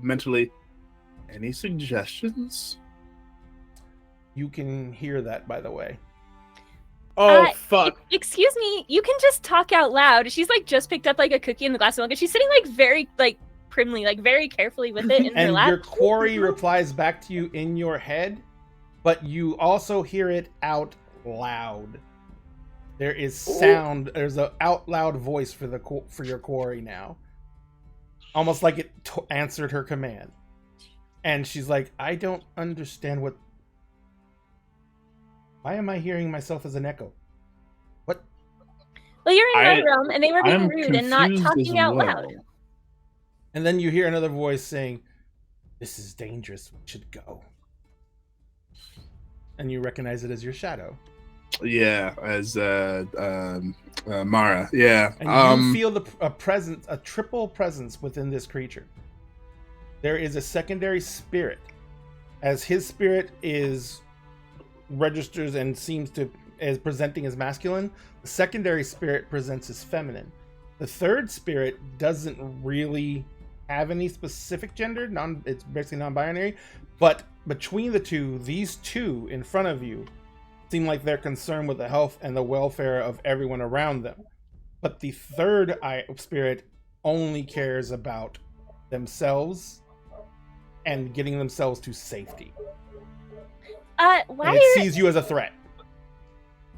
mentally, any suggestions? You can hear that, by the way. Oh, fuck. Excuse me, you can just talk out loud. She's like just picked up like a cookie in the glass of milk, and she's sitting like very like primly, like very carefully with it in her lap. And your quarry replies back to you in your head, but you also hear it out loud. There is sound. There's an out loud voice for your quarry now. almost like it answered her command. And she's like, I don't understand what... Why am I hearing myself as an echo? What? Well, you're in my room, and they were being rude and not talking out loud. And then you hear another voice saying, this is dangerous, we should go. And you recognize it as your shadow. Yeah, as Mara. Yeah. And you feel a triple presence within this creature. There is a secondary spirit, as his spirit registers and seems to is presenting as masculine. The secondary spirit presents as feminine. The third spirit doesn't really have any specific gender. It's basically non-binary. But between the two, these two in front of you seem like they're concerned with the health and the welfare of everyone around them. But the third spirit only cares about themselves and getting themselves to safety. Why and it sees you as a threat.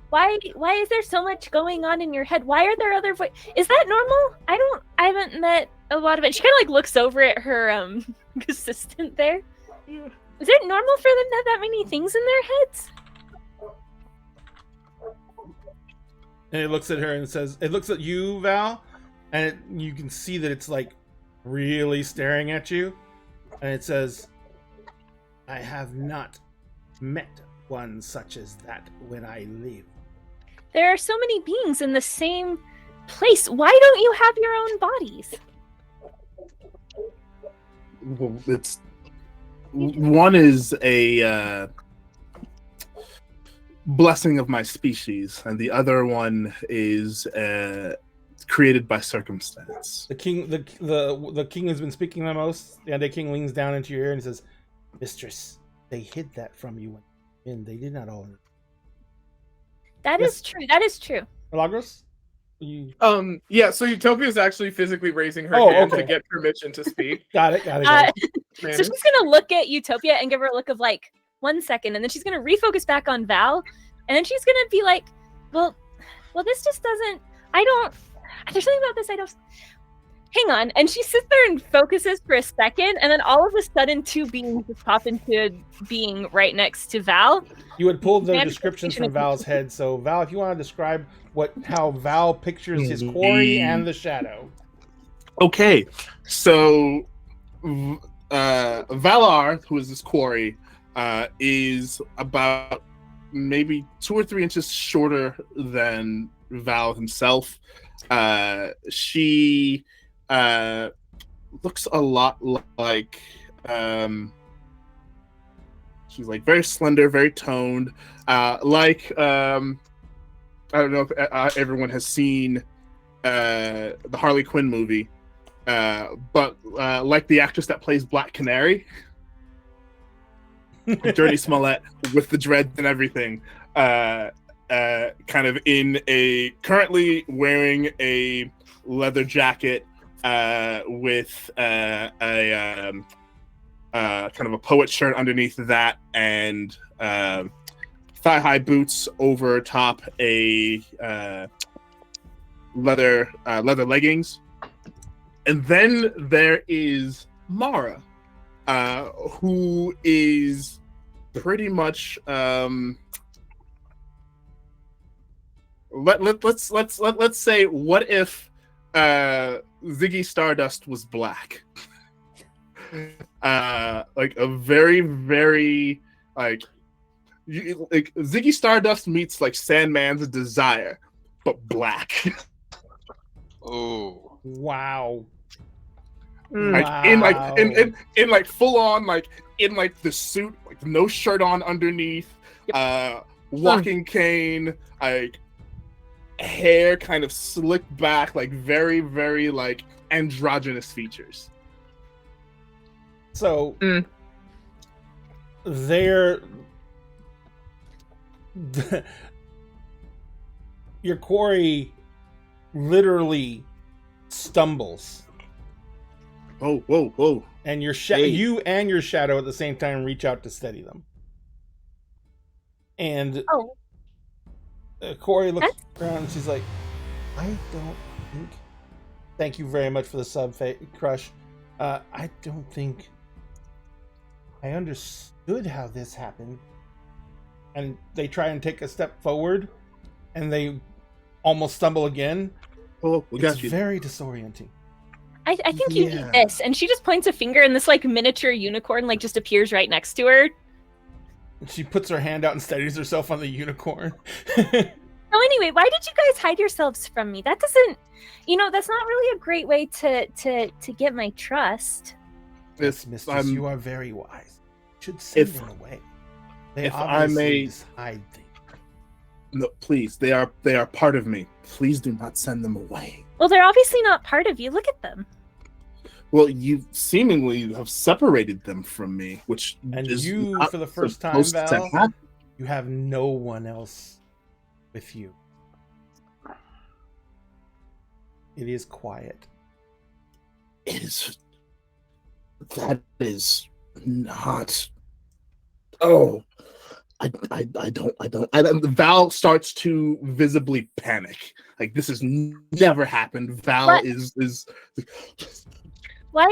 Why is there so much going on in your head? Why are there other voices? Is that normal? I haven't met a lot of it. She kind of like looks over at her assistant there. Is it normal for them to have that many things in their heads? And it looks at her and says, it looks at you, Val, and you can see that it's like really staring at you. And it says, I have not met one such as that when I live. There are so many beings in the same place. Why don't you have your own bodies? Well, one is a blessing of my species, and the other one is created by circumstance. The king has been speaking the most. The Undead King leans down into your ear and says, Mistress, they hid that from you, and they did not all. That is true. That is true. Milagros? Yeah, so Utopia is actually physically raising her hand to get permission to speak. Got it. So she's gonna look at Utopia and give her a look of like 1 second, and then she's gonna refocus back on Val, and then she's gonna be like, well, this just doesn't. There's something about this I don't. Hang on, and she sits there and focuses for a second, and then all of a sudden, two beings just pop into being right next to Val. You had pulled the descriptions from Val's head, so Val, if you want to describe how Val pictures his quarry and the shadow. Okay, so Valar, who is this quarry, is about maybe 2 or 3 inches shorter than Val himself. She looks a lot like she's like very slender, very toned, like I don't know if everyone has seen the Harley Quinn movie, but like the actress that plays Black Canary, Dirty Smollett with the dreads and everything, kind of currently wearing a leather jacket with a kind of a poet shirt underneath that, and thigh-high boots over top a leather leggings. And then there is Mara, who is pretty much let's say, what if Ziggy Stardust was black? Like a very, very like Ziggy Stardust meets like Sandman's Desire, but black. Oh wow! Like wow. in like full on like in like the suit, like no shirt on underneath, walking cane, like hair kind of slicked back, like very, very like androgynous features. So your quarry literally stumbles. Whoa. And you and your shadow at the same time reach out to steady them. And Corey looks around and she's like, I don't think... Thank you very much for the sub, Crush. I don't think I understood how this happened. And they try and take a step forward, and they almost stumble again. Oh, we got It's you. very disorienting. I think you need this. And she just points a finger, and this like miniature unicorn like just appears right next to her. She puts her hand out and steadies herself on the unicorn. Oh, anyway, why did you guys hide yourselves from me? That doesn't, that's not really a great way to get my trust. Yes, mistress, you are very wise. You should send them away. They if I may hide things. No, please. They are part of me. Please do not send them away. Well, they're obviously not part of you. Look at them. Well, you seemingly have separated them from me, which and is you, not for the first time, supposed to Val, happen. you have no one else with you. It is quiet. It is. That is not. Oh, I don't. Val starts to visibly panic. Like this has never happened. Val What? is. Why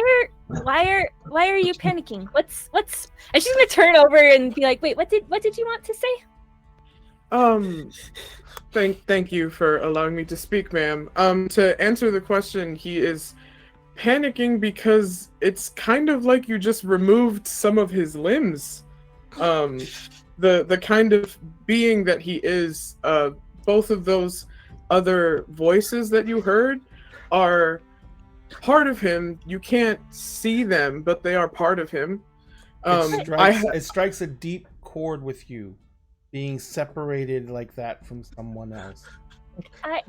are you panicking? What's? And she's gonna turn over and be like, wait, what did you want to say? Thank you for allowing me to speak, ma'am. To answer the question, he is panicking because it's kind of like you just removed some of his limbs. The kind of being that he is, both of those other voices that you heard are part of him. You can't see them, but they are part of him. It strikes a deep chord with you, being separated like that from someone else. That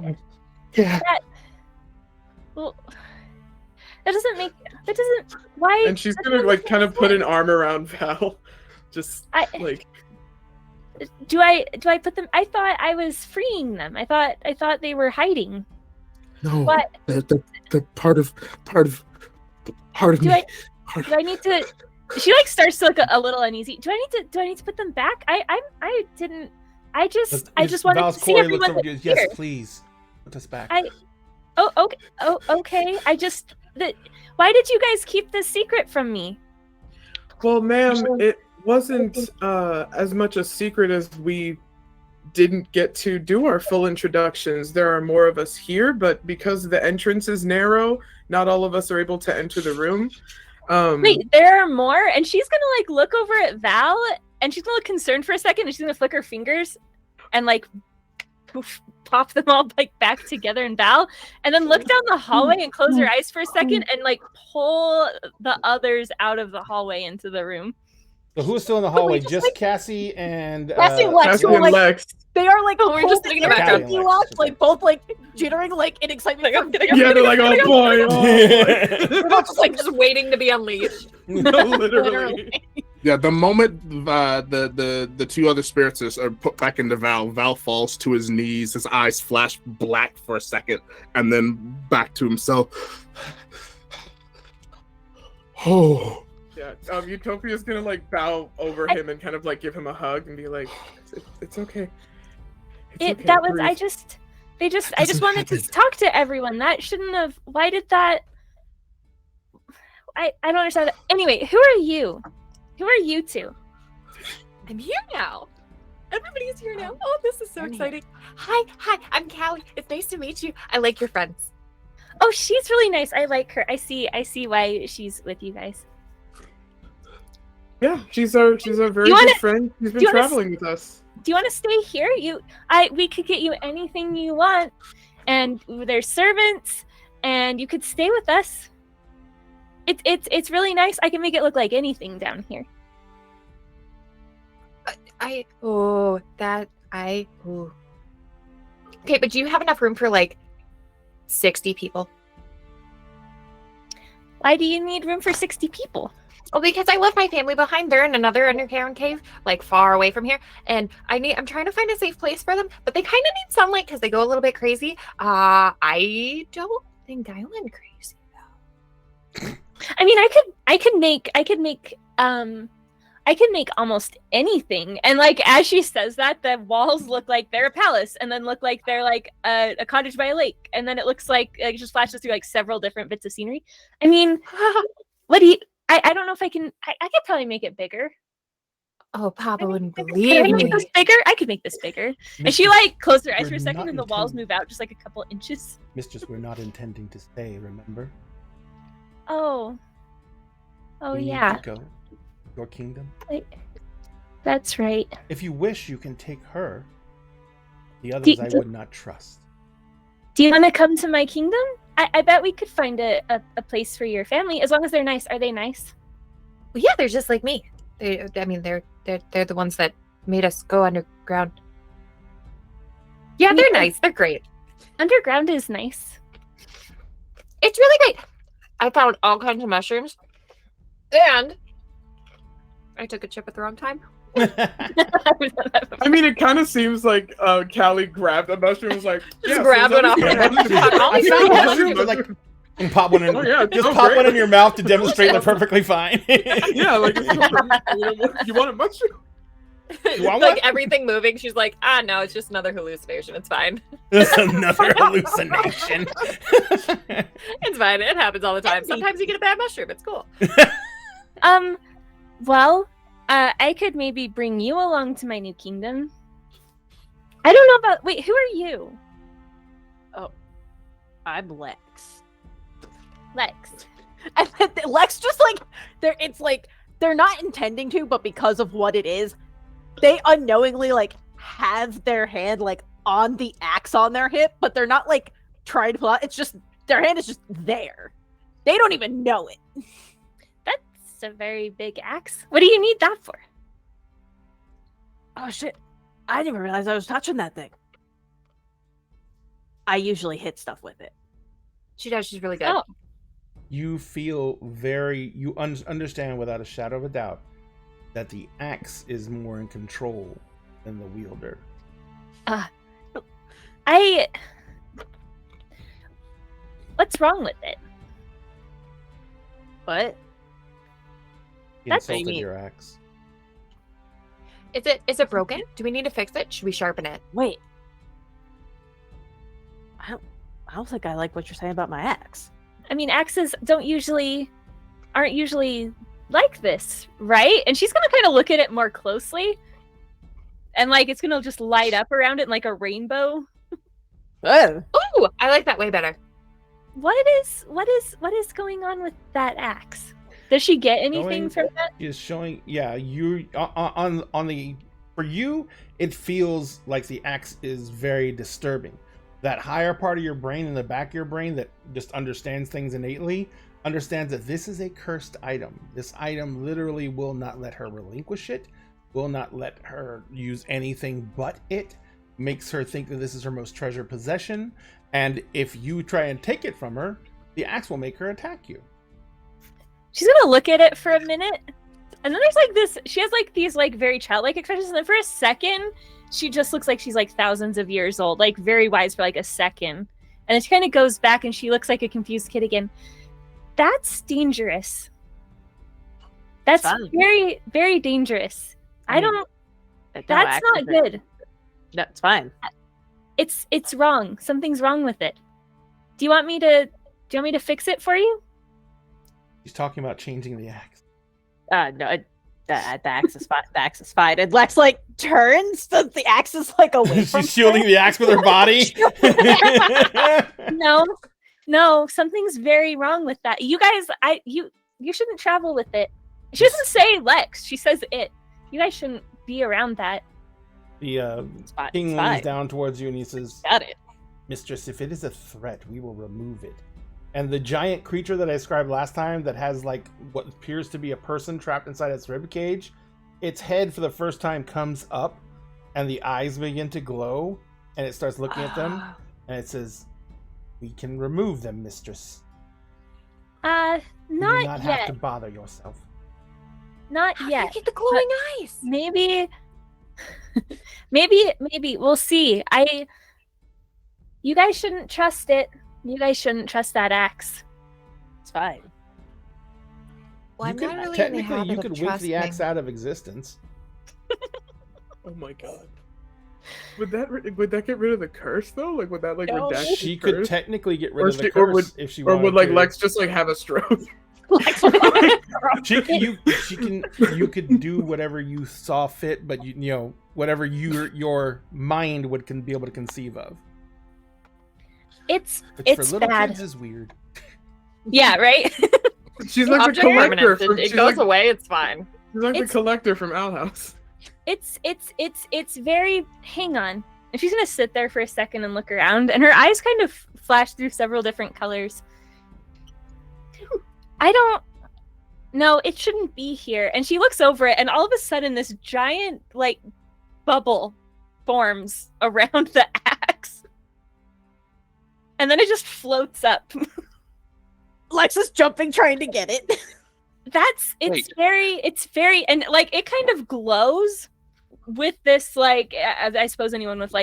doesn't. Why? And she's gonna like kind of put an arm around Val, just like. Do I put them? I thought I was freeing them. I thought they were hiding. No, what? They're part of me. Do I need to? She like starts to look a little uneasy. Do I need to put them back? I didn't. I just wanted Val's to see Corey everyone looks over that's you. Yes, here. please put us back. Okay. Why did you guys keep this secret from me? Well, ma'am, it wasn't as much a secret as we didn't get to do our full introductions. There are more of us here, but because the entrance is narrow, not all of us are able to enter the room. Wait, there are more? And she's gonna like look over at Val, and she's gonna look concerned for a second, and she's gonna flick her fingers and like poof, pop them all like back together in Val, and then look down the hallway and close her eyes for a second and like pull the others out of the hallway into the room. So who's still in the hallway? Just Cassie and Cassie and Lex. Cassie and Lex. They are like, we're just sitting in the background. You watch, like both like jittering, like in excitement. Yeah, they're like, oh boy. We're both just waiting to be unleashed. Literally. Yeah, the moment the two other spirits are put back into Val falls to his knees. His eyes flash black for a second, and then back to himself. Oh. Yeah, Utopia's gonna like bow over him and kind of like give him a hug and be like, "It's okay." Okay, that was breathe." I just wanted to talk to everyone. That shouldn't have. Why did that? I don't understand that. Anyway, who are you? Who are you two? I'm here now. Everybody's here now. Oh, this is so exciting. Hi, I'm Callie. It's nice to meet you. I like your friends. Oh, she's really nice. I like her. I see why she's with you guys. Yeah, she's our very good friend. She's been traveling with us. Do you want to stay here? We could get you anything you want, and there's servants, and you could stay with us. It's really nice. I can make it look like anything down here. Okay, but do you have enough room for like 60 people? Why do you need room for 60 people? Well, because I left my family behind. They're in another underground cave, like far away from here, and I'm trying to find a safe place for them. But they kind of need sunlight because they go a little bit crazy. I don't think I went crazy though. I mean, I could make almost anything. And like as she says that, the walls look like they're a palace, and then look like they're like a cottage by a lake, and then it looks like it just flashes through like several different bits of scenery. I mean, What do you? I don't know if I can. I could probably make it bigger. Oh, Papa wouldn't Can I believe make me. this bigger? I could make this bigger. And she like closed her eyes for a second, and the walls move out just like a couple inches. Mistress, we're not intending to stay, remember? Oh. Oh We need yeah. to go. Your kingdom. That's right. If you wish, you can take her. The others I would not trust. Do you want to come to my kingdom? I bet we could find a place for your family as long as they're nice. Are they nice? Well, yeah, they're just like me. They're the ones that made us go underground. Yeah, they're nice. They're great. Underground is nice. It's really great. I found all kinds of mushrooms, and I took a chip at the wrong time. I mean, it kind of seems like Callie grabbed a mushroom and was like, Just grabbed one off her head. I found mushrooms, but like, and pop one in. Oh, yeah, just oh, pop great. one in your mouth to demonstrate they're perfectly fine. Yeah, like, you want a mushroom? You want Like one? everything moving, she's like, no, it's just another hallucination. It's fine. That's another hallucination. It's fine. It happens all the time. Sometimes you get a bad mushroom. It's cool. Well, I could maybe bring you along to my new kingdom. I don't know about. Wait, who are you? I'm Lex. Lex. And Lex just like it's like they're not intending to, but because of what it is, they unknowingly like have their hand like on the axe on their hip, but they're not like trying to pull out. It's just their hand is just there. They don't even know it. That's a very big axe. What do you need that for? Oh shit. I didn't even realize I was touching that thing. I usually hit stuff with it. She does. She's really good. Oh. You feel understand without a shadow of a doubt that the axe is more in control than the wielder. What's wrong with it? What? He That's insulted what I mean. your axe. Is it broken? Do we need to fix it? Should we sharpen it? Wait. I don't think I like what you're saying about my axe. I mean, axes aren't usually like this, right? And she's gonna kind of look at it more closely, and like it's gonna just light up around it in, like a rainbow. Oh. Ooh, I like that way better. What is going on with that axe? Does she get anything from that? Is showing, yeah. You on the for you, it feels like the axe is very disturbing. That higher part of your brain in the back of your brain that just understands things innately understands that this is a cursed item. This item literally will not let her relinquish it, will not let her use anything but it, makes her think that this is her most treasured possession, and if you try and take it from her, the axe will make her attack you. She's gonna look at it for a minute, and then there's like this. She has like these like very childlike expressions, and then for a second, she just looks like she's like thousands of years old, like very wise for like a second, and then she kind of goes back and she looks like a confused kid again. That's dangerous. That's very, very dangerous. That's not good. No, it's fine. It's wrong. Something's wrong with it. Do you want me to fix it for you? He's talking about changing the axe. No, the axe is fine. The axe is fine. And Lex like turns, so the axe is like away from She's shielding the axe with her body. No, something's very wrong with that. You guys, you shouldn't travel with it. She doesn't say Lex. She says it. You guys shouldn't be around that. The king leans down towards you and he says, "Got it, Mistress. If it is a threat, we will remove it." And the giant creature that I described last time that has like what appears to be a person trapped inside its rib cage, its head for the first time comes up and the eyes begin to glow and it starts looking at them and it says, "We can remove them, mistress. Not You do not yet. have to bother yourself." Not How yet. do you get the glowing eyes? Maybe we'll see. You guys shouldn't trust it. You guys shouldn't trust that axe. it's fine." Well, I'm You could- not really in the technically, habit you of could wink the axe trusting. out of existence. Oh my god. Would that get rid of the curse though? Like would that like No. redact She the could curse? technically get Or rid of the she- or curse if she Or wanted would like to. Lex just like have a stroke? You could do whatever you saw fit, but you know whatever your mind can be able to conceive of. It's for little bad. kids is weird. Yeah, right. She's like the collector. It goes away. It's fine. She's like the collector from Owl House. It's very. Hang on. And she's gonna sit there for a second and look around, and her eyes kind of flash through several different colors. I don't. No, it shouldn't be here. And she looks over it, and all of a sudden, this giant bubble forms around the axe, and then it just floats up. Lex is jumping, trying to get it. It's very, and it kind of glows with this, I suppose anyone with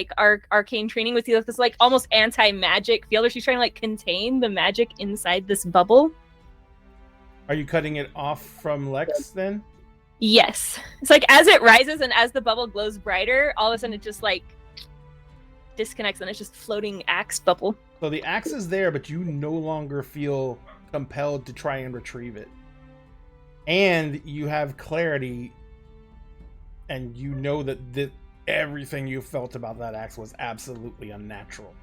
arcane training with you, this almost anti-magic field, or she's trying to contain the magic inside this bubble. Are you cutting it off from Lex then? Yes. It's as it rises and as the bubble glows brighter, all of a sudden it just disconnects and it's just floating axe bubble. So the axe is there, but you no longer feel compelled to try and retrieve it. And you have clarity, and you know that everything you felt about that axe was absolutely unnatural.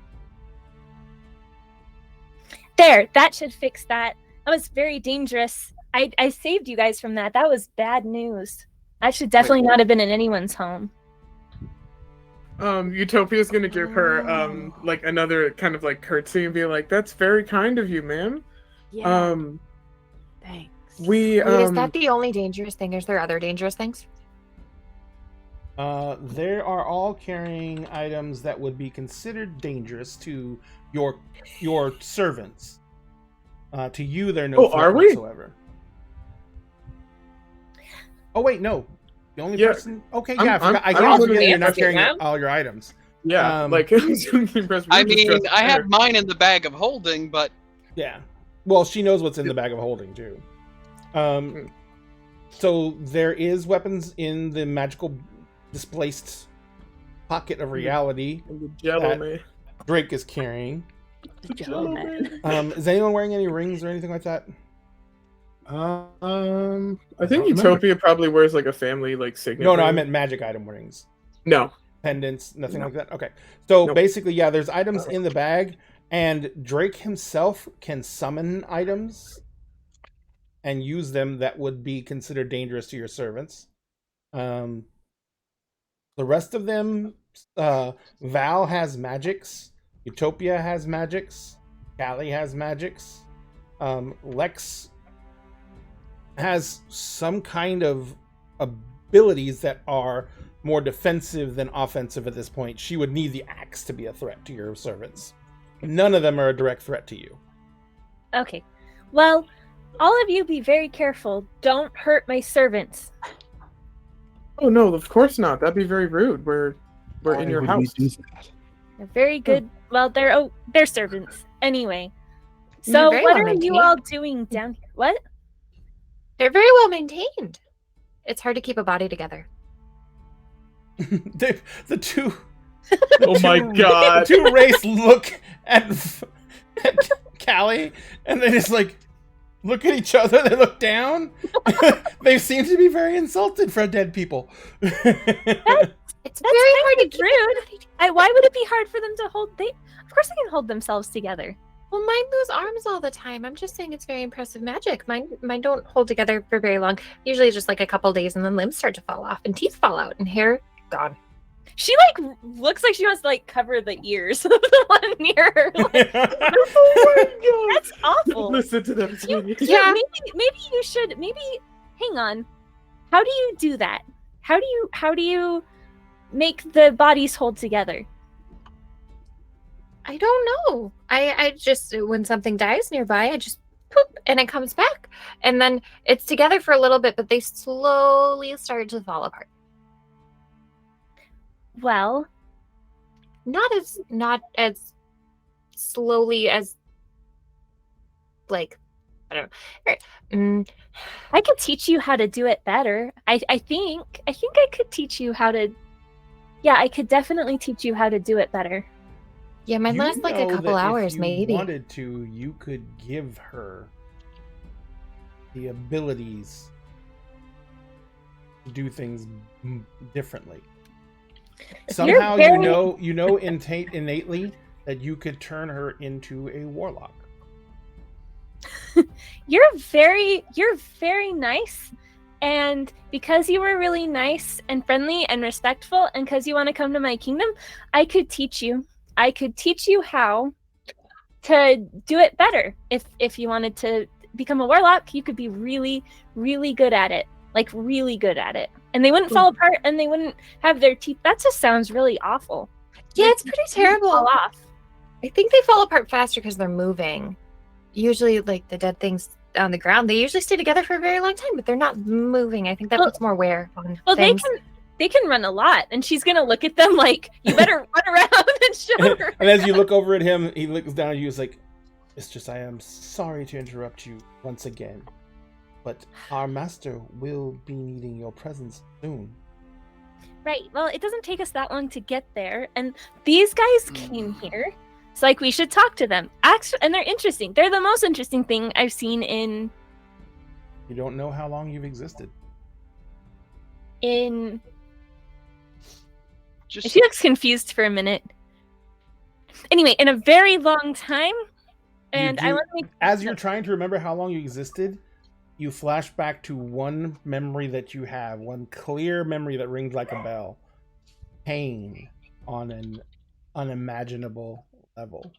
There, that should fix that. That was very dangerous. I saved you guys from that. That was bad news. I should definitely not have been in anyone's home. Utopia's gonna give her another kind of curtsy and be like, "That's very kind of you, ma'am." Yeah. Thanks. Wait, is that the only dangerous thing? Is there other dangerous things? There are all carrying items that would be considered dangerous to your servants. To you, they're no threat whatsoever. Oh wait, no. The only person. Okay, yeah, I forgot you're not carrying all your items. Yeah, I mean, I have mine in the bag of holding, but yeah. Well, she knows what's in the bag of holding too. So there is weapons in the magical displaced pocket of reality the Jello Man. Drake is carrying. The Jello Man. Is anyone wearing any rings or anything like that? I think Utopia probably wears a family signet. No, I meant magic item rings. No. Pendants, nothing like that. Okay. So basically, yeah, there's items in the bag, and Drake himself can summon items and use them that would be considered dangerous to your servants. The rest of them, Val has magics, Utopia has magics, Callie has magics, Lex has some kind of abilities that are more defensive than offensive at this point. She would need the axe to be a threat to your servants. None of them are a direct threat to you. Okay. Well, all of you be very careful. Don't hurt my servants. Oh no, of course not. That'd be very rude. We're in your house. They're very good. Well, they're servants. Anyway. So what are you all doing down here? What? They're very well maintained. It's hard to keep a body together. The two. Oh my god! Two Wraiths look at Callie, and they just look at each other. They look down. They seem to be very insulted for dead people. It's very hard to keep rude. Why would it be hard for them to hold? Of course, they can hold themselves together. Well, mine lose arms all the time. I'm just saying it's very impressive magic. Mine don't hold together for very long. Usually just a couple days, and then limbs start to fall off, and teeth fall out, and hair gone. She looks like she wants to cover the ears of the one near her. That's awful. Listen to them. Yeah, maybe you should. Maybe hang on. How do you do that? How do you make the bodies hold together? I don't know. I just, when something dies nearby, I just poop and it comes back. And then it's together for a little bit, but they slowly start to fall apart. Well, not as slowly as I don't know. I could teach you how to do it better. I think I could teach you how to. Yeah, I could definitely teach you how to do it better. Yeah, mine lasts a couple hours, maybe. If you wanted to, you could give her the abilities to do things differently. Somehow you know innately that you could turn her into a warlock. You're very nice, and because you were really nice and friendly and respectful, and because you want to come to my kingdom, I could teach you how to do it better. If you wanted to become a warlock, you could be really, really good at it. Like really good at it. And they wouldn't fall apart and they wouldn't have their teeth. That just sounds really awful. Yeah, it's pretty terrible. Fall off. I think they fall apart faster because they're moving. Usually, like the dead things on the ground, they usually stay together for a very long time, but they're not moving. I think that puts more wear on things. They can run a lot, and she's gonna look at them like, you better run around and show her. And as you look over at him, he looks down at you. He's like, "Mistress, I am sorry to interrupt you once again, but our master will be needing your presence soon." Right. Well, it doesn't take us that long to get there, and these guys came here. It's like we should talk to them. Actually, and they're interesting. They're the most interesting thing I've seen in. You don't know how long you've existed. She looks confused for a minute. Anyway, in a very long time, and I want to make. As you're trying to remember how long you existed, you flash back to one memory that you have, one clear memory that rings like a bell. Pain on an unimaginable level.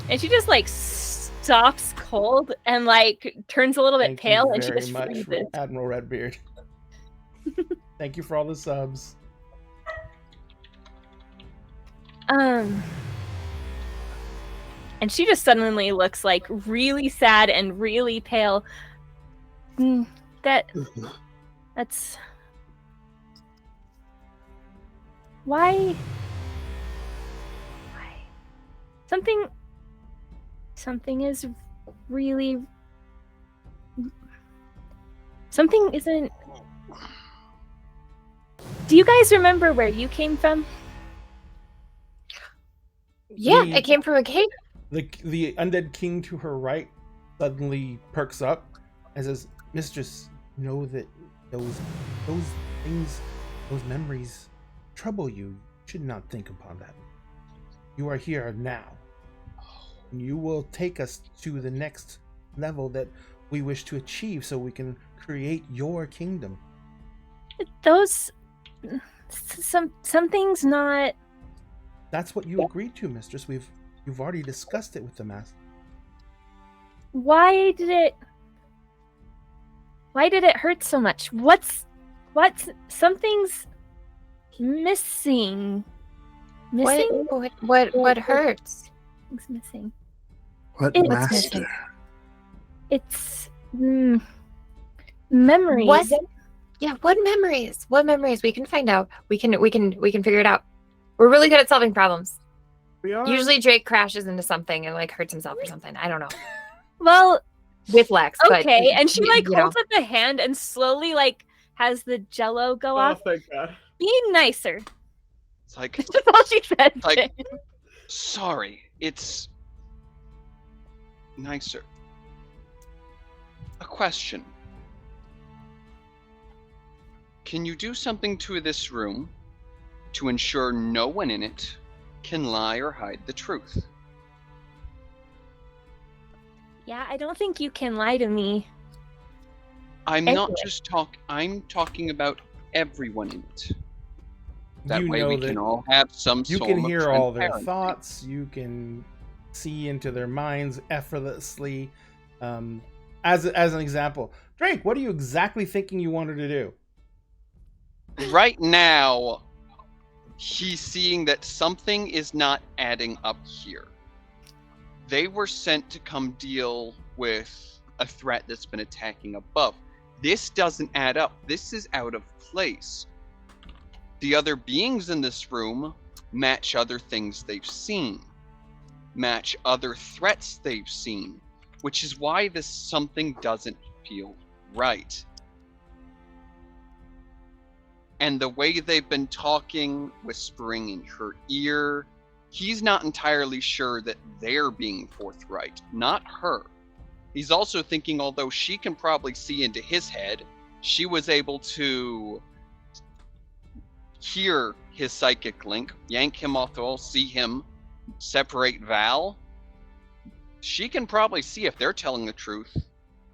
And she just like stops cold and like turns a little bit pale, and she just freezes. Admiral Redbeard. Thank you for all the subs. And she just suddenly looks like really sad and really pale. That's why something is really something isn't. Do you guys remember where you came from? Yeah, I came from a cave. The undead king to her right suddenly perks up and says, "Mistress, know that those things, those memories trouble you. You should not think upon that. You are here now. You will take us to the next level that we wish to achieve so we can create your kingdom." Something's not. That's what you agreed to, mistress. You've already discussed it with the master. Why did it hurt so much? What's something's missing? What hurts? Something's missing. What master? It's memories. What? Yeah, what memories? What memories? We can find out. We can figure it out. We're really good at solving problems. We are. Usually Drake crashes into something and like hurts himself or something. I don't know. Well, with Lex. Okay, but, and she like holds up a hand and slowly like has the jello go off. Oh, thank God. Be nicer. It's like, That's all she said. like, sorry, it's nicer. A question. Can you do something to this room to ensure no one in it can lie or hide the truth? Yeah, I don't think you can lie to me. I'm not just I'm talking about everyone in it. That way we can all have some you sort can of hear all their transparency. thoughts. You can see into their minds effortlessly. As an example, Drake, what are you exactly thinking you wanted to do? Right now, he's seeing that something is not adding up here. They were sent to come deal with a threat that's been attacking above. This doesn't add up. This is out of place. The other beings in this room match other things they've seen, match other threats they've seen, which is why this something doesn't feel right. And the way they've been talking, whispering in her ear, he's not entirely sure that they're being forthright, not her. He's also thinking, although she can probably see into his head, she was able to hear his psychic link, yank him off the wall, see him, separate Val. She can probably see if they're telling the truth.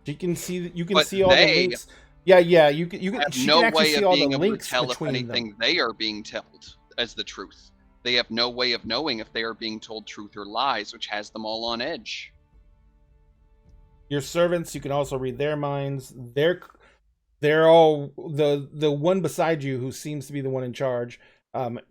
She can see. You can see all the links. Yeah. You can. Have she no can actually way see of all being the able to links tell if between anything them. they are being told as the truth. They have no way of knowing if they are being told truth or lies, which has them all on edge. Your servants, you can also read their minds. They're all the one beside you who seems to be the one in charge.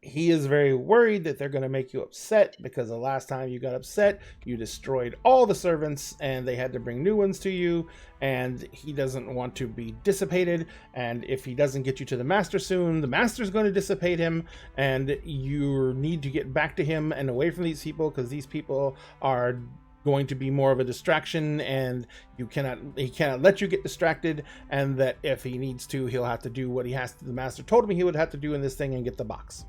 He is very worried that they're going to make you upset because the last time you got upset, you destroyed all the servants and they had to bring new ones to you. And he doesn't want to be dissipated. And if he doesn't get you to the master soon, the master's going to dissipate him. And you need to get back to him and away from these people because these people are going to be more of a distraction, and he cannot let you get distracted, and that if he needs to, he'll have to do what he has to. The master told him he would have to do in this thing and get the box.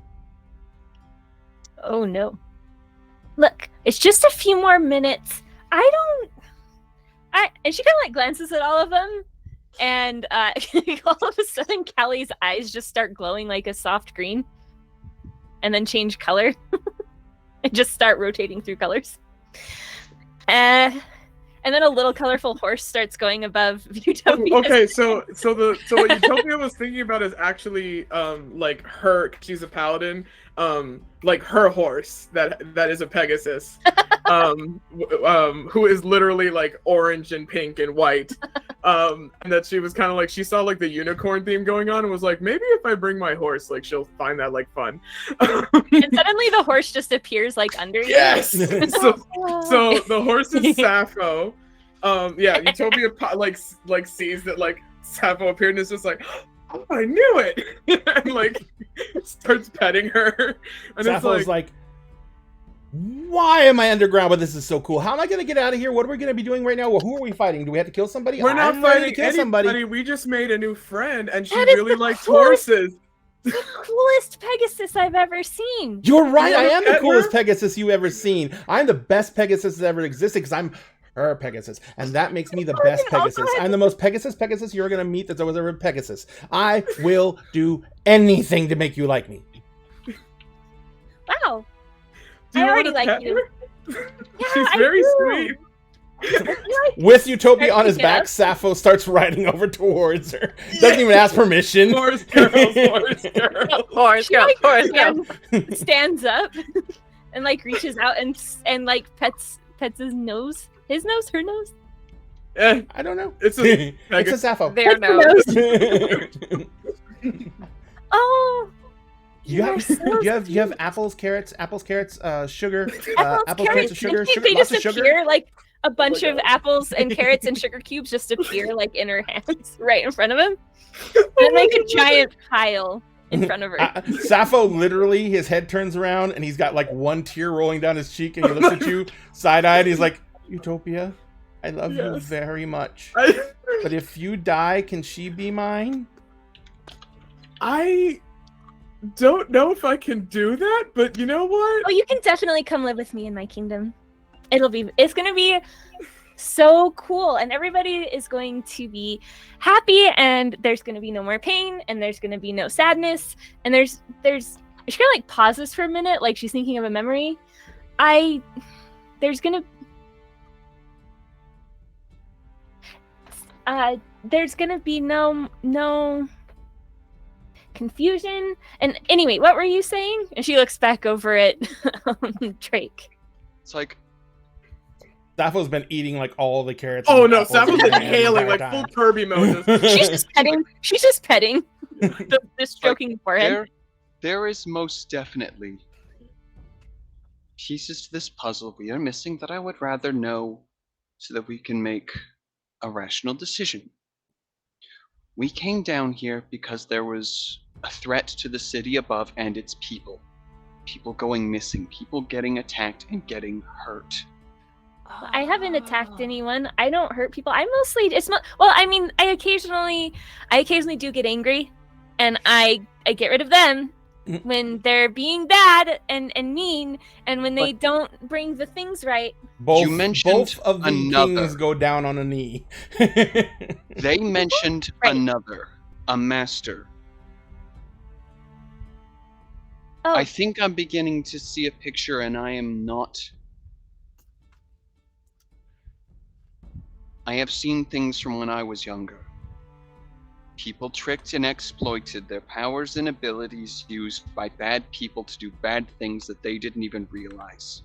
Oh no. Look, it's just a few more minutes. And she kind of like glances at all of them, and all of a sudden Callie's eyes just start glowing like a soft green and then change color and just start rotating through colors. And then a little colorful horse starts going above Utopia. Okay, so what Utopia was thinking about is actually like her. She's a paladin. Like her horse that is a Pegasus. Who is literally like orange and pink and white. And that she was kind of like, she saw like the unicorn theme going on and was like, maybe if I bring my horse, like she'll find that like fun. And suddenly the horse just appears like under you. Yes. so the horse is Sappho. Yeah, Utopia like sees that like Sappho appeared and is just like, oh, I knew it, and like starts petting her. And Sappho's like, why am I underground? But this is so cool. How am I going to get out of here? What are we going to be doing right now? Well, who are we fighting? Do we have to kill somebody? We're not I'm ready fighting to kill somebody. We just made a new friend, and she That is really the likes coolest- horses. The coolest Pegasus I've ever seen. You're right. I You am the ever- coolest Pegasus you ever seen. I'm the best Pegasus that ever existed because I'm her Pegasus, and that makes me the best Pegasus. I'm the most Pegasus you're going to meet that's always ever Pegasus. I will do anything to make you like me. Wow. Do you I already wanna like pet you. her? Yeah, She's I very do. sweet. With Utopia on his Pick it up. back, Sappho starts riding over towards her. Doesn't even ask permission. Horse girls, horse girls. Horse girl, horse girl. Stands up and like reaches out and like pets his nose, her nose. Eh, I don't know. it's a It's a Pegasus. Sappho. Their nose. Oh, You you're so you have apples, carrots, sugar, apples, apples, carrots, and sugar, They lots just of sugar. appear like a bunch my of God. apples and carrots and sugar cubes just appear like in her hands right in front of him. And like a giant pile in front of her. Sappho literally, his head turns around and he's got like one tear rolling down his cheek, and he looks at you side-eyed. He's like, Utopia, I love you Yes. very much, I but if you die, can she be mine? don't know if I can do that, but you know what? Oh, you can definitely come live with me in my kingdom. It's gonna be so cool, and everybody is going to be happy, and there's gonna be no more pain, and there's gonna be no sadness, and there's she kind of like pauses for a minute, like she's thinking of a memory. There's gonna be no confusion. And anyway, what were you saying? And she looks back over at Drake. It's like, Sappho's been eating like all the carrots. Oh and no, apples Sappho's the been hailing entire like full time. Kirby Moses. She's just petting the stroking the forehead. there is most definitely pieces to this puzzle we are missing that I would rather know so that we can make a rational decision. We came down here because there was a threat to the city above and its people. People going missing, people getting attacked and getting hurt. I haven't attacked anyone. I don't hurt people. I mostly I occasionally do get angry, and I get rid of them. when they're being bad and mean, and when they don't bring the things right. You mentioned both of the another. kings go down on a knee. They mentioned Right. another, a master. Oh, I think I'm beginning to see a picture, and I am not. I have seen things from when I was younger. People tricked and exploited their powers and abilities used by bad people to do bad things that they didn't even realize.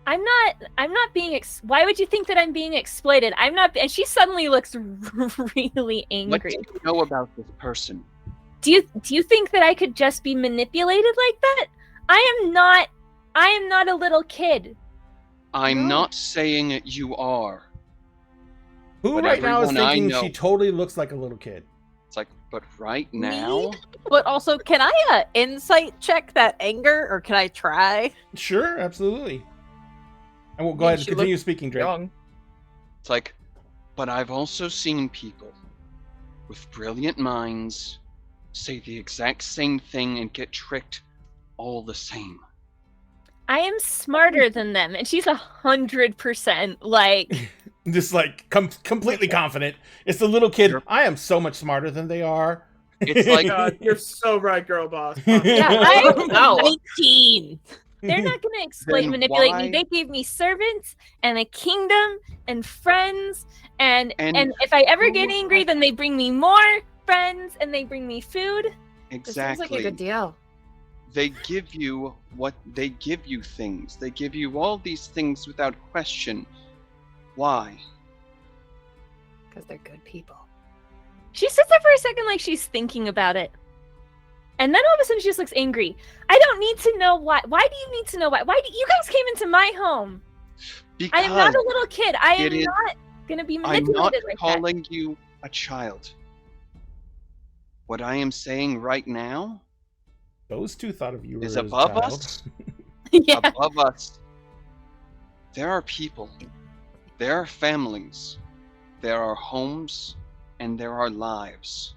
I'm not being. Why would you think that I'm being exploited? I'm not. And she suddenly looks really What do angry. you know about this person? Do you think that I could just be manipulated like that? I am not a little kid. I'm No. not saying you are. Who But right now is everyone I thinking know- she totally looks like a little kid? It's like, but right now, But also, can I insight check that anger, or can I try? Sure, absolutely. And we'll go ahead and She continue speaking, Drake. Young. it's like, but I've also seen people with brilliant minds say the exact same thing and get tricked all the same. I am smarter than them, and she's 100% like. Just like completely confident. It's the little kid. You're- I am so much smarter than they are. It's like- God, you're so right, girl boss. Yeah, I no. 19. They're not going to exploit and Then manipulate why- me. They gave me servants and a kingdom and friends, and if I ever get angry, then they bring me more friends and they bring me food. This seems like a good deal. They give you things. They give you all these things without question. Why? Because they're good people. She sits there for a second like she's thinking about it. And then all of a sudden she just looks angry. I don't need to know why. Why do you need to know why? Why do you guys came into my home? Because I am not a little kid. I am it is- not gonna be I'm manipulated not like that. calling you a child. What I am saying right now Those two thought of you is as a above child. us. Yeah. Above us. There are people. There are families. There are homes. And there are lives.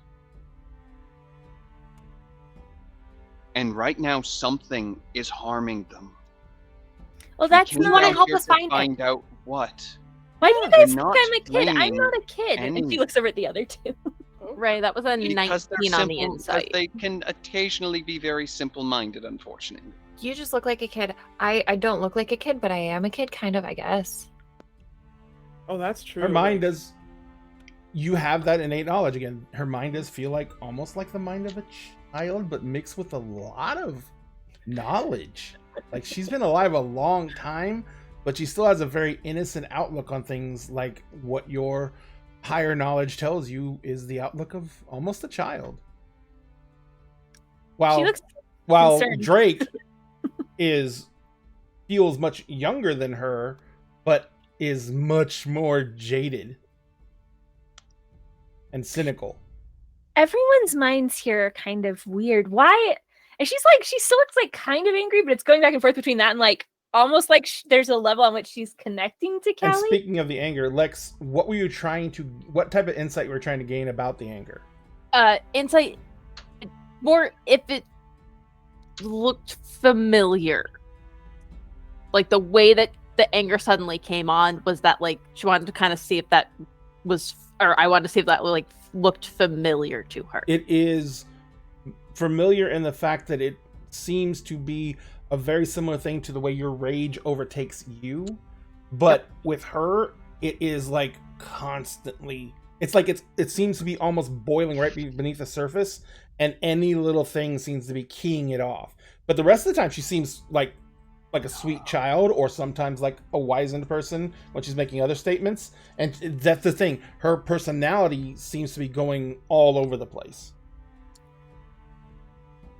And right now, something is harming them. Well, that's We came not. down help here us to find it. find out what. Why do you I'm guys think not I'm a kid? I'm blaming not a kid. And any- she looks over at the other two. Right, that was a Because they're 19 on the simple, because insight. they can occasionally be very simple-minded, unfortunately. You just look like a kid. I don't look like a kid, but I am a kid, kind of, I guess. Oh, that's true. Her mind does. You have that innate knowledge again. Her mind does feel like almost like the mind of a child, but mixed with a lot of knowledge. Like she's been alive a long time, but she still has a very innocent outlook on things. Like what your higher knowledge tells you is the outlook of almost a child. She looks While concerned. Drake feels much younger than her, but is much more jaded and cynical. everyone's minds here are kind of weird. Why? And she still looks like kind of angry, but it's going back and forth between that and like almost like there's a level on which she's connecting to And Callie. speaking of the anger, Lex, what type of insight were you trying to gain about the anger? Insight, more if it looked familiar. Like the way that the anger suddenly came on was that like she wanted to kind of see if that was, or I wanted to see if that like looked familiar to her. It is familiar in the fact that it seems to be a very similar thing to the way your rage overtakes you, but with her, it is like constantly. It's like it seems to be almost boiling right beneath the surface, and any little thing seems to be keying it off. But the rest of the time, she seems like a sweet child, or sometimes like a wizened person when she's making other statements. And that's the thing. Her personality seems to be going all over the place.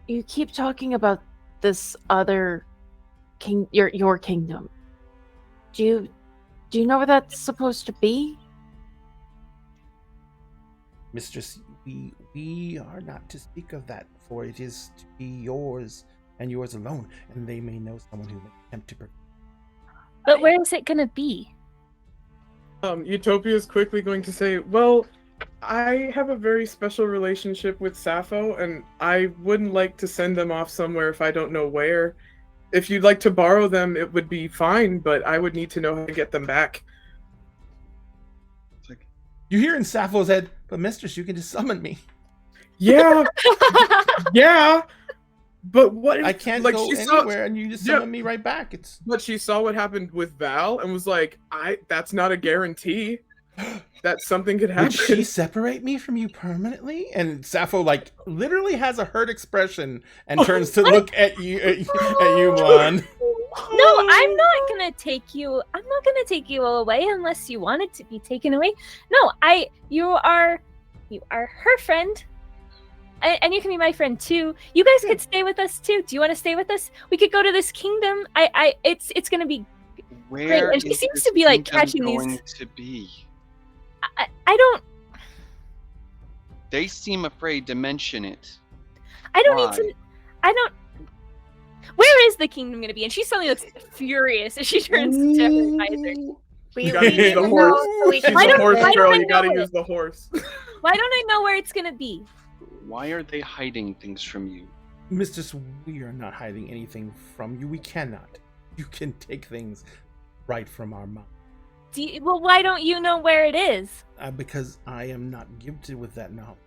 You keep talking about this other your kingdom. Do you know where that's supposed to be? Mistress, we are not to speak of that, for it is to be yours and yours alone, and they may know someone who may attempt to But where is it gonna be? Utopia is quickly going to say, well, I have a very special relationship with Sappho, and I wouldn't like to send them off somewhere if I don't know where. If you'd like to borrow them, it would be fine, but I would need to know how to get them back. You hear in Sappho's head, but mistress, you can just summon me. Yeah, yeah, but what if, I can't like, go she saw- anywhere and you just summon me right back. It's But she saw what happened with Val and was like, that's not a guarantee that something could happen. Would she separate me from you permanently? And Sappho like literally has a hurt expression and turns to look at you, Blonde. No, I'm not gonna take you. I'm not gonna take you away unless you want it to be taken away. No, you are her friend, and you can be my friend too. You guys could stay with us too. Do you want to stay with us? We could go to this kingdom. It's gonna be Where great. And she is seems this to be like kingdom catching going these. to be? I don't. They seem afraid to mention it. I don't Why? need to. I don't. Where is the kingdom going to be? And she suddenly looks furious as she turns to her advisor. You gotta use the horse. She's a horse girl. You gotta use the horse. Why don't I know where it's going to be? Why are they hiding things from you? Mistress, we are not hiding anything from you. We cannot. You can take things right from our mouth. Well, why don't you know where it is? Because I am not gifted with that knowledge.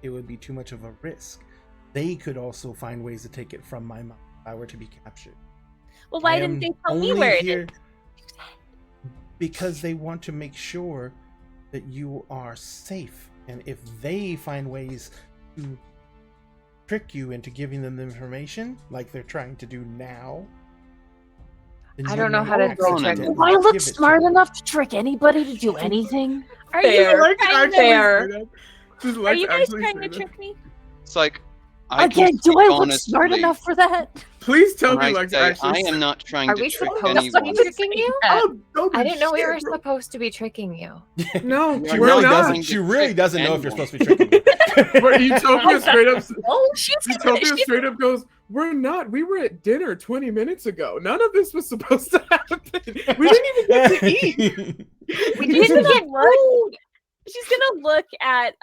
It would be too much of a risk. They could also find ways to take it from my mouth if I were to be captured. Well, why didn't they tell me where it is? Because they want to make sure that you are safe. And if they find ways to trick you into giving them the information, like they're trying to do now, I don't know how to trick. Do I look smart enough to trick anybody to do anything? Are you guys trying to trick me? It's like, I Again, do I look smart enough for that? Please tell me, I Lex. say, Actually, I am not trying Are to we trick supposed to anyone. be tricking you? Don't I be didn't know we were scared, bro. supposed to be tricking you. No, She we're really not. doesn't. She really doesn't know if you're supposed to be tricking you. But Utopia straight up. Oh, she's Utopia straight up goes, "We're not. We were at dinner 20 minutes ago. None of this was supposed to happen. We didn't even get to eat. We didn't get food. She's gonna look at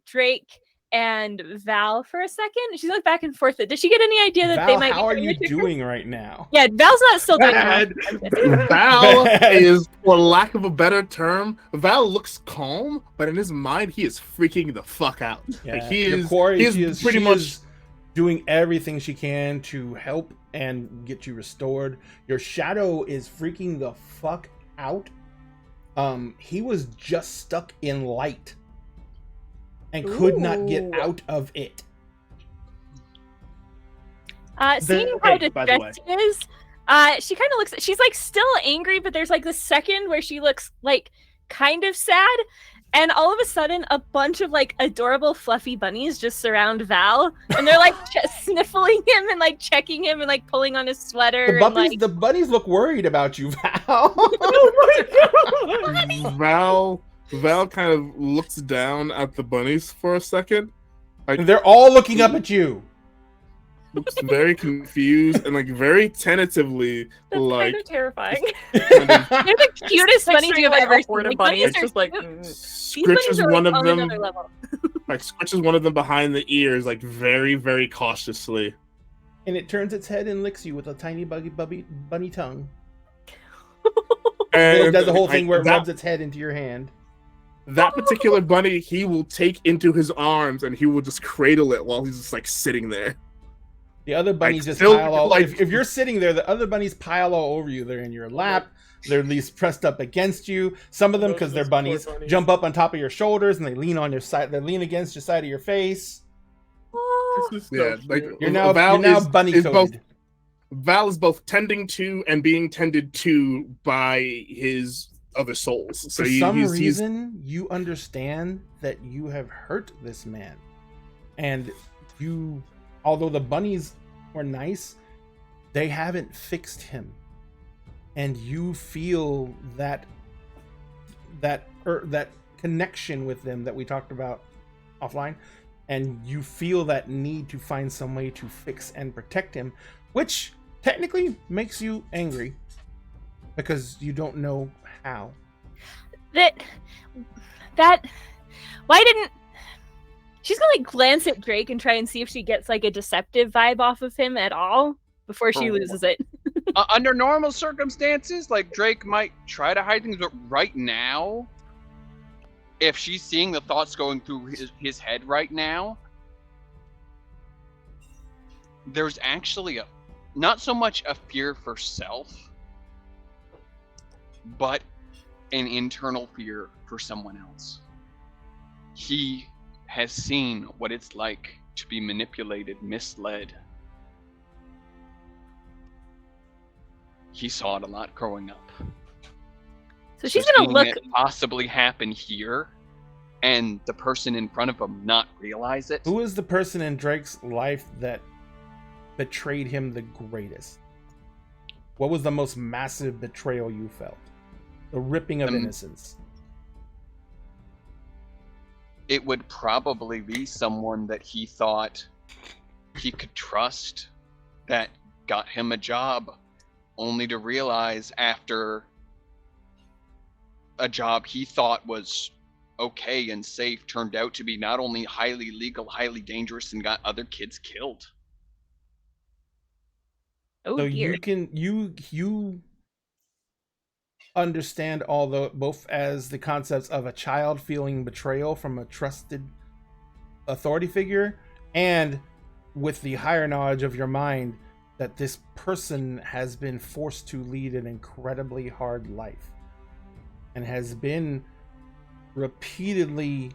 Drake and Val for a second. She's like back and forth. Does she get any idea that Val, they might? how are be you doing right now? Yeah, Val's not still doing Bad. it. Val is, for lack of a better term, Val looks calm, but in his mind, he is freaking the fuck out. Yeah, Like, he your is, quarry, he is she is pretty she much. is doing everything she can to help and get you restored. Your shadow is freaking the fuck out. He was just stuck in light and could not get out of it. Seeing how distressed she is, she kind of looks. She's like still angry, but there's like this second where she looks like kind of sad, and all of a sudden, a bunch of like adorable fluffy bunnies just surround Val, and they're like sniffling him and like checking him and like pulling on his sweater. The bunnies look worried about you, Val. Oh my god! Val kind of looks down at the bunnies for a second. They're all looking up at you. Looks very confused and like very tentatively, That's like kind of terrifying. kind of They're the cutest bunnies you've like ever a horde seen. of bunnies. Bunnies are Just like cute. These scritches bunnies are one like of on them, another level. like scritches one of them behind the ears, like very, very cautiously. And it turns its head and licks you with a tiny bunny tongue. And It does the whole thing like, where it that, rubs its head into your hand. that particular bunny, he will take into his arms and he will just cradle it while he's just like sitting there. The other bunnies just still, pile all. like- If you're sitting there, the other bunnies pile all over you. They're in your lap. They're at least pressed up against you. Some of them, because they're Those poor bunnies, bunnies. jump up on top of your shoulders and they lean on your side. They lean against your side of your face. This is so Yeah, like cute. You're now bunny is both coded. Val is both tending to and being tended to by his other souls. So For he- some he's reason, you understand that you have hurt this man, and you, although the bunnies were nice, they haven't fixed him, and you feel that connection with them that we talked about offline, and you feel that need to find some way to fix and protect him, which technically makes you angry because you don't know how. That Why didn't... She's gonna like glance at Drake and try and see if she gets like a deceptive vibe off of him at all before she loses it. Under normal circumstances, like Drake might try to hide things, but right now, if she's seeing the thoughts going through his head right now, there's actually not so much a fear for self, but an internal fear for someone else. He has seen what it's like to be manipulated, misled. He saw it a lot growing up. So she's gonna look... it possibly happen here, and the person in front of him not realize it. Who is the person in Drake's life that betrayed him the greatest? What was the most massive betrayal you felt? The ripping of innocence. It would probably be someone that he thought he could trust, that got him a job, only to realize after a job he thought was okay and safe turned out to be not only highly illegal, highly dangerous, and got other kids killed. Oh, So dear. you understand both as the concepts of a child feeling betrayal from a trusted authority figure, and with the higher knowledge of your mind that this person has been forced to lead an incredibly hard life and has been repeatedly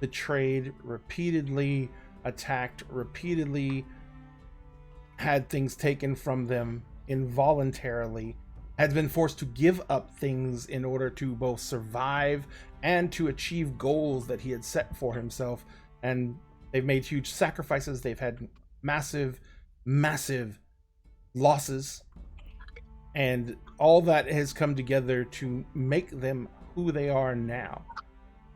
betrayed, repeatedly attacked, repeatedly had things taken from them involuntarily, had been forced to give up things in order to both survive and to achieve goals that he had set for himself. And they've made huge sacrifices. They've had massive losses. And all that has come together to make them who they are now.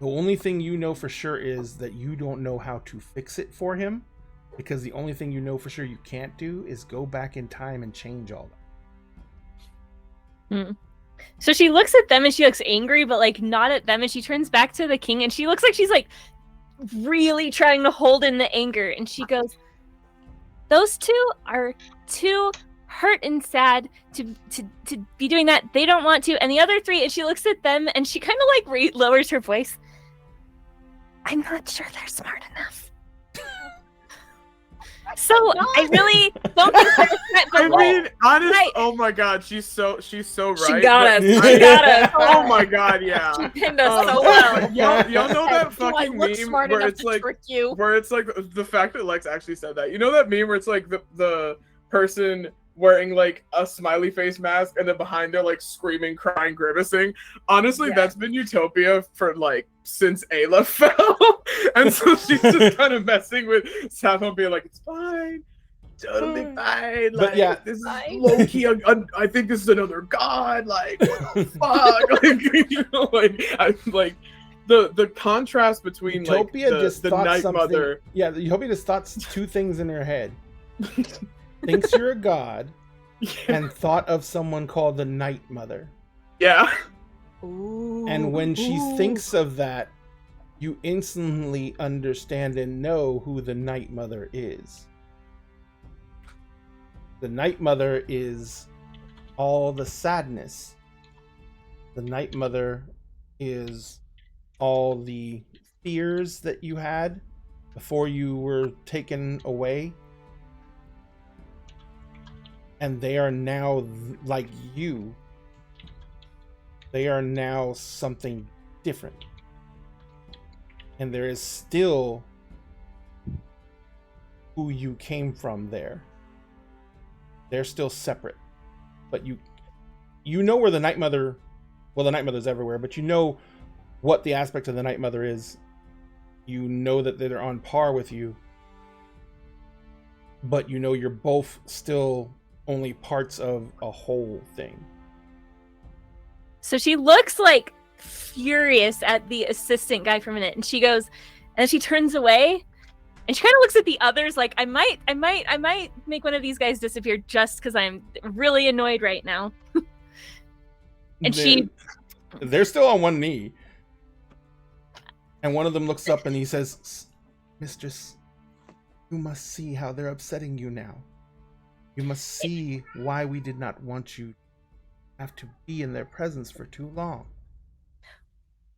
The only thing you know for sure is that you don't know how to fix it for him, because the only thing you know for sure you can't do is go back in time and change all that. So she looks at them and she looks angry, but like not at them, and she turns back to the king and she looks like she's like really trying to hold in the anger, and she goes, those two are too hurt and sad to be doing that. They don't want to. And the other three, and she looks at them and she kind of like lowers her voice. I'm not sure they're smart enough. So I really don't think they're I mean, honestly, oh my god, she's so right. She got us. She got us. Oh my god, yeah. She pinned us so well. Y'all know that fucking look meme smart where enough it's to like trick you. where it's like the fact that Lex actually said that. You know that meme where it's like the person wearing like a smiley face mask and then behind her like screaming, crying, grimacing. Honestly, that's been Utopia for like since Ayla fell. And so she's just kind of messing with Sappho, being like, it's fine. Totally fine. Like, But yeah, this is low key. I think this is another god. Like, what the fuck? Like, you know, like the contrast between Utopia like just the thought Night something. Mother. Yeah, Utopia just thought two things in her head. Thinks you're a god, and thought of someone called the Night Mother. Yeah. Ooh, And when she thinks of that, you instantly understand and know who the Night Mother is. The Night Mother is all the sadness. The Night Mother is all the fears that you had before you were taken away. And they are now like you. They are now something different. And there is still who you came from there. They're still separate. But you know where the Night Mother, well, the Night Mother's everywhere, but you know what the aspect of the Night Mother is. You know that they're on par with you. But you know you're both still only parts of a whole thing. So she looks like furious at the assistant guy for a minute, and she goes, and she turns away, and she kind of looks at the others like, I might make one of these guys disappear just because I'm really annoyed right now. And They're still on one knee. And one of them looks up and he says, "Mistress, you must see how they're upsetting you now. You must see why we did not want you to have to be in their presence for too long."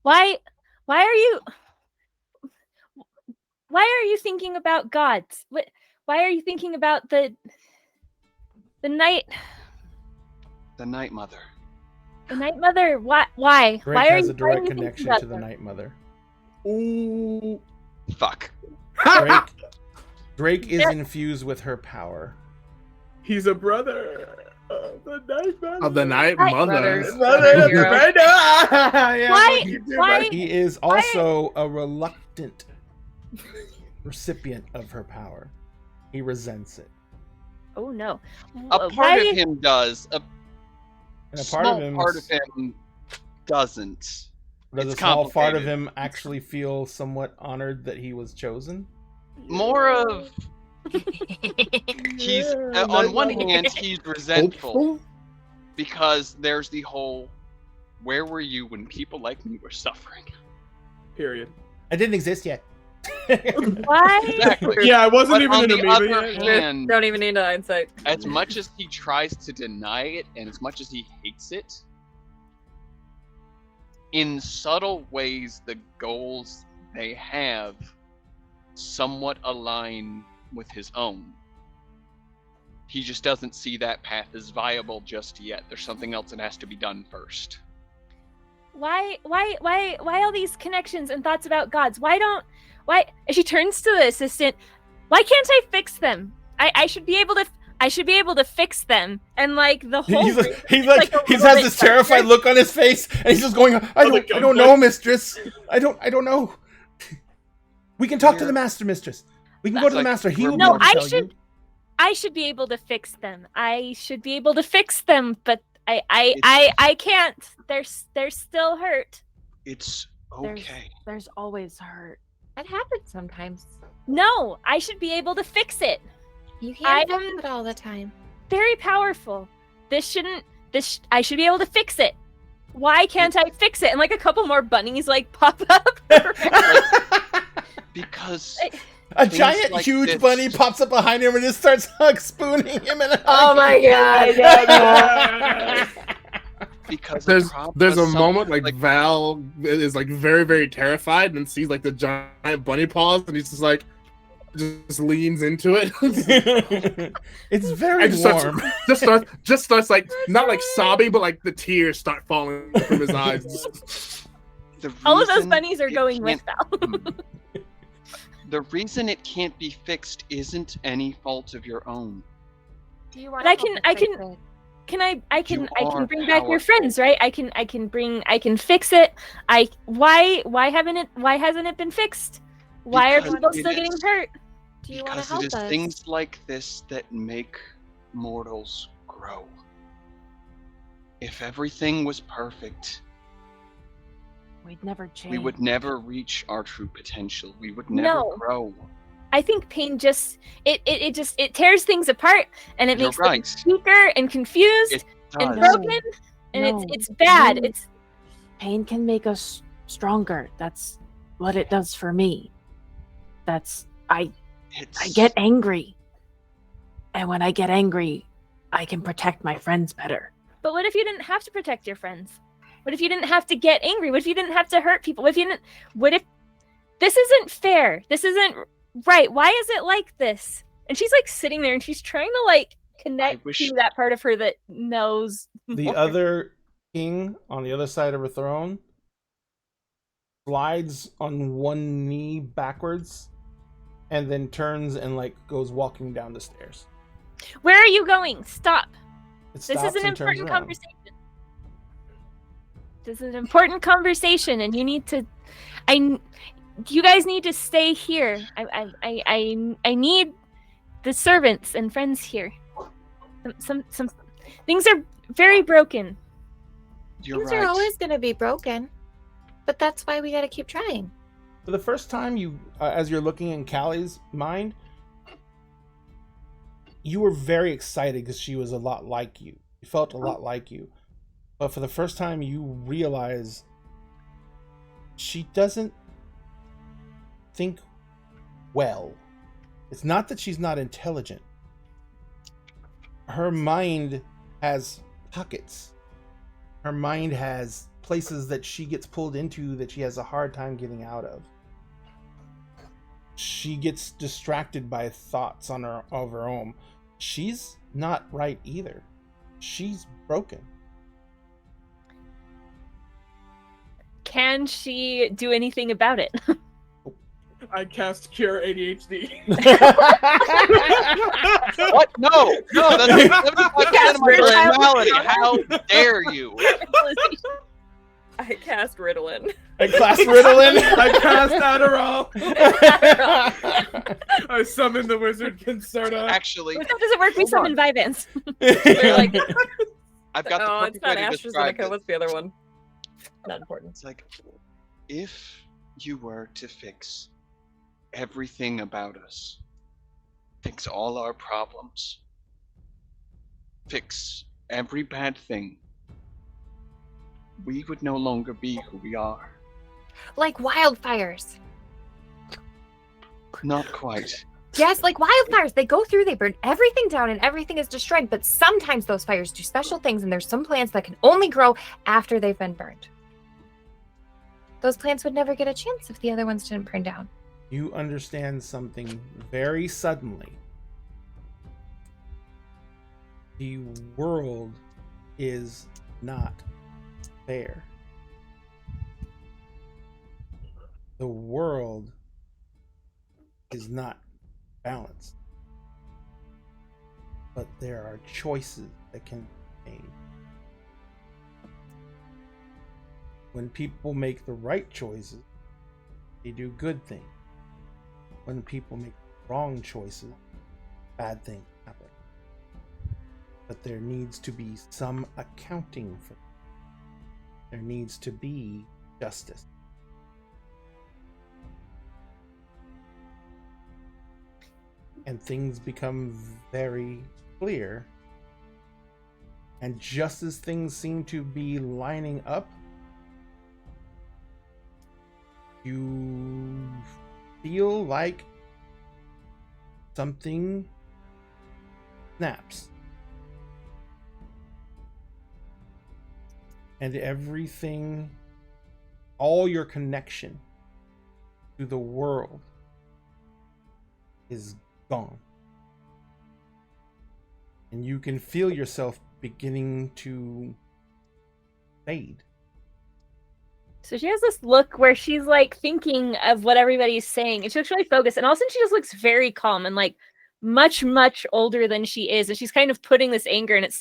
Why are you thinking about gods? Why are you thinking about the night? The Night Mother. The Night Mother. Why? Drake Why are has you a direct thinking connection about to the them? Night Mother. Ooh. Fuck. Drake is infused with her power. He's a brother of the Night Mother. Of the Night Hi, Mother. brothers. Brother of the Hero. Night Mother. Yeah, Why- fuck you too, why- buddy. He is also a reluctant recipient of her power. He resents it. Oh no. A part of him does. A And a part small of him, part of him doesn't. does a it's small part of complicated. him actually feel somewhat honored that he was chosen? More of he's Yeah, on Night one Mother. hand he's resentful Hopeful? because there's the whole where were you when people like me were suffering? Period. I didn't exist yet. Why? Exactly. Yeah, I wasn't But even on in a the movie. other hand, Don't even need an insight. as much as he tries to deny it and as much as he hates it, in subtle ways the goals they have somewhat align with his own. He just doesn't see that path as viable just yet. There's something else that has to be done first. Why all these connections and thoughts about gods? Why she turns to the assistant, why can't I fix them? I should be able to fix them. And like the whole He like a has little this bit terrified frustrated. look on his face, and he's just going, I don't know, mistress. I don't know. We can talk to the master, mistress. We can go to the Like, master. He will be No, able to tell you. I should be able to fix them. I should be able to fix them, but I can't. They're still hurt. It's There's- okay. There's always hurt. That happens sometimes. No, I should be able to fix it. You I can't do it all the time. Very powerful. I should be able to fix it. Why can't I fix it? And like a couple more bunnies like pop up. Because A Things giant, like huge this. bunny pops up behind him and just starts spooning him. And Oh my god. because There's Akram there's does a something moment like Val is like very, very terrified and sees like the giant bunny paws and he's just like just leans into it. It's very And warm. just starts like not like sobbing, but like the tears start falling from his eyes. the All of those reason bunnies are it going with can't- Val. The reason it can't be fixed isn't any fault of your own. Do you want But I can I can are bring back your powerful. friends, right? I can fix it. Why hasn't it been fixed? Why are Because people it still getting is. hurt? Do you want to Because help it is us? things like this that make mortals grow. If everything was perfect, We'd never change. we would never reach our true potential. We would never No. grow. I think pain just it tears things apart and it You're makes right. them weaker and confused It and does. No. broken and No. it's bad. No. It's Pain can make us stronger. That's what it does for me. I It's, get angry. And when I get angry, I can protect my friends better. But what if you didn't have to protect your friends? What if you didn't have to get angry? What if you didn't have to hurt people? What if this isn't fair? This isn't right. Why is it like this? And she's like sitting there and she's trying to like connect wish- to that part of her that knows The more. other king on the other side of her throne slides on one knee backwards and then turns and like goes walking down the stairs. Where are you going? Stop. It This stops is an and turns important around. conversation. This is an important conversation, and you need to. You guys need to stay here. I need the servants and friends here. Some things are very broken. You're Things right. are always going to be broken, but that's why we got to keep trying. For the first time, you, as you're looking in Callie's mind, you were very excited because she was a lot like you. You felt a lot like you. But for the first time, you realize she doesn't think well. It's not that she's not intelligent. Her mind has pockets. Her mind has places that she gets pulled into that she has a hard time getting out of. She gets distracted by thoughts of her own. She's not right either. She's broken. Can she do anything about it? I cast Cure ADHD. What? No, that's 75% of my personality. How dare you? I cast Ritalin. I cast Ritalin. I cast Adderall. I summon the wizard Concerta. Actually, If that doesn't work, we Hold summon Vivance. Like, I've got the oh, perfect it's not way to describe AstraZeneca. this. What's the other one? Not important. It's like, if you were to fix everything about us, fix all our problems, fix every bad thing, we would no longer be who we are. Like wildfires. Not quite. Yes, like wildfires. They go through, they burn everything down, and everything is destroyed. But sometimes those fires do special things, and there's some plants that can only grow after they've been burned. Those plants would never get a chance if the other ones didn't burn down. You understand something very suddenly. The world is not fair. The world is not balanced. But there are choices that can be made. When people make the right choices, they do good things. When people make wrong choices, bad things happen. But there needs to be some accounting for them. There needs to be justice. And things become very clear. And just as things seem to be lining up, you feel like something snaps. And everything, all your connection to the world is gone. And you can feel yourself beginning to fade. So she has this look where she's like thinking of what everybody's saying, and she looks really focused, and all of a sudden she just looks very calm and like much, much older than she is. And she's kind of putting this anger, and it's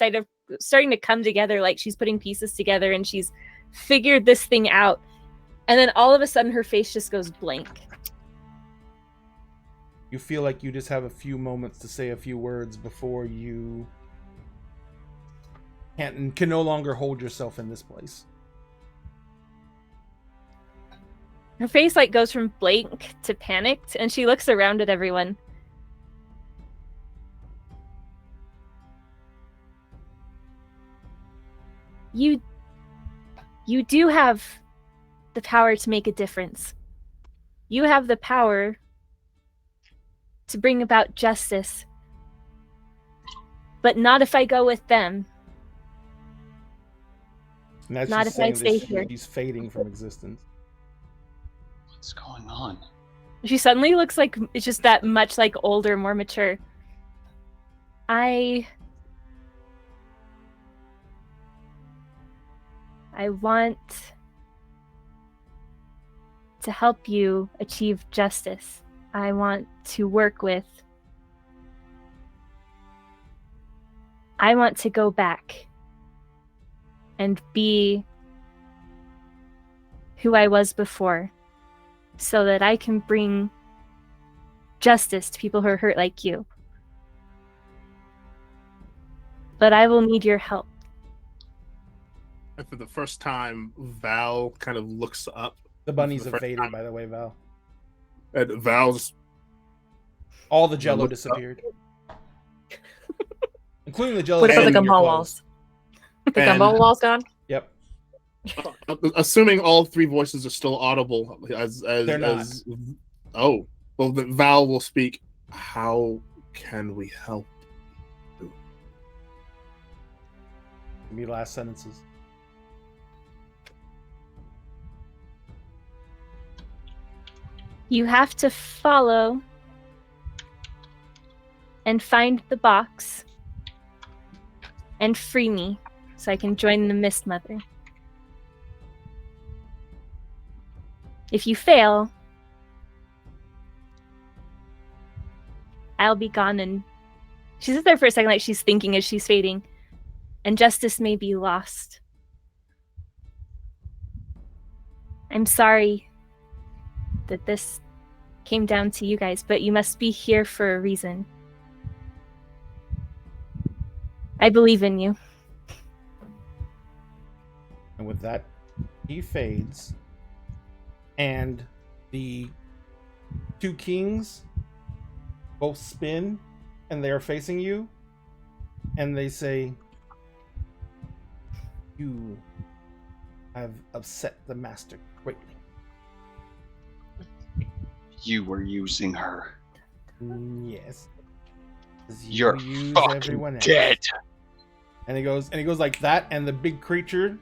starting to come together, like she's putting pieces together, and she's figured this thing out. And then all of a sudden her face just goes blank. You feel like you just have a few moments to say a few words before you can no longer hold yourself in this place. Her face like goes from blank to panicked, and she looks around at everyone. You do have the power to make a difference. You have the power to bring about justice. But not if I go with them. And that's Not just if I saying that stay here. she's fading from existence. What's going on? She suddenly looks like it's just that much like older, more mature. I want to help you achieve justice. I want to work with. I want to go back and be who I was before, so that I can bring justice to people who are hurt like you. But I will need your help. And for the first time, Val kind of looks up. The bunnies For the have first faded, time. by the way, Val. And Val's All the jello look up. disappeared. Including the jello. What about the in your gumball clothes. walls? The And- gumball walls gone? Yep. assuming all three voices are still audible as They're not. Oh, well, the Val will speak. How can we help? Give me last sentences. You have to follow and find the box and free me so I can join the Mist Mother. If you fail, I'll be gone. And she sits there for a second like she's thinking as she's fading. And justice may be lost. I'm sorry that this came down to you guys, but you must be here for a reason. I believe in you. And with that, he fades. And the two kings both spin, and they are facing you. And they say, "You have upset the master greatly." You were using her. Yes. 'Cause You're use fucking everyone else. dead. And he goes like that, and the big creature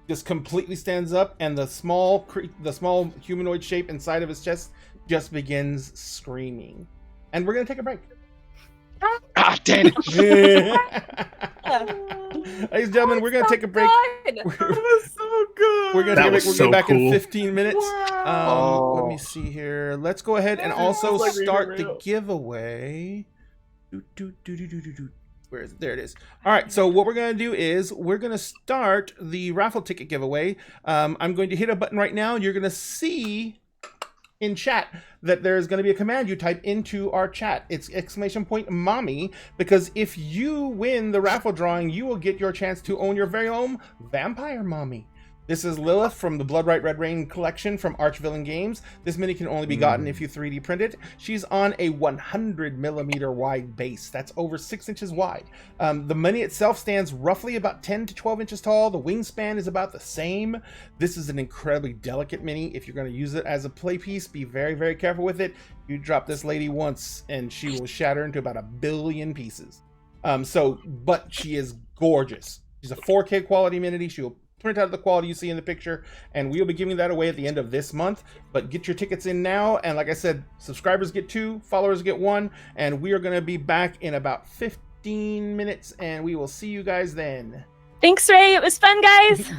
just completely stands up, and the small humanoid shape inside of his chest just begins screaming. And we're gonna take a break. Ah, damn it! Ladies and gentlemen, we're gonna take a break. That was so good. We're gonna That take a break. was We're so going back cool. in 15 minutes. Wow. Let me see here. Let's go ahead and That also was like start really the real. giveaway. Where is it? There it is. All right. So what we're gonna do is we're gonna start the raffle ticket giveaway. I'm going to hit a button right now. You're gonna see in chat that there's going to be a command you type into our chat. It's !mommy, because if you win the raffle drawing, you will get your chance to own your very own vampire mommy. This is Lilith from the Bloodright Red Rain collection from Archvillain Games. This mini can only be gotten if you 3D print it. She's on a 100mm wide base. That's over 6 inches wide. The mini itself stands roughly about 10 to 12 inches tall. The wingspan is about the same. This is an incredibly delicate mini. If you're going to use it as a play piece, be very, very careful with it. You drop this lady once and she will shatter into about 1 billion pieces. But she is gorgeous. She's a 4K quality mini. She will print out the quality you see in the picture, and we'll be giving that away at the end of this month. But get your tickets in now, and like I said, subscribers get 2, followers get 1, and we are going to be back in about 15 minutes, and we will see you guys then. Thanks, Ray. It was fun, guys.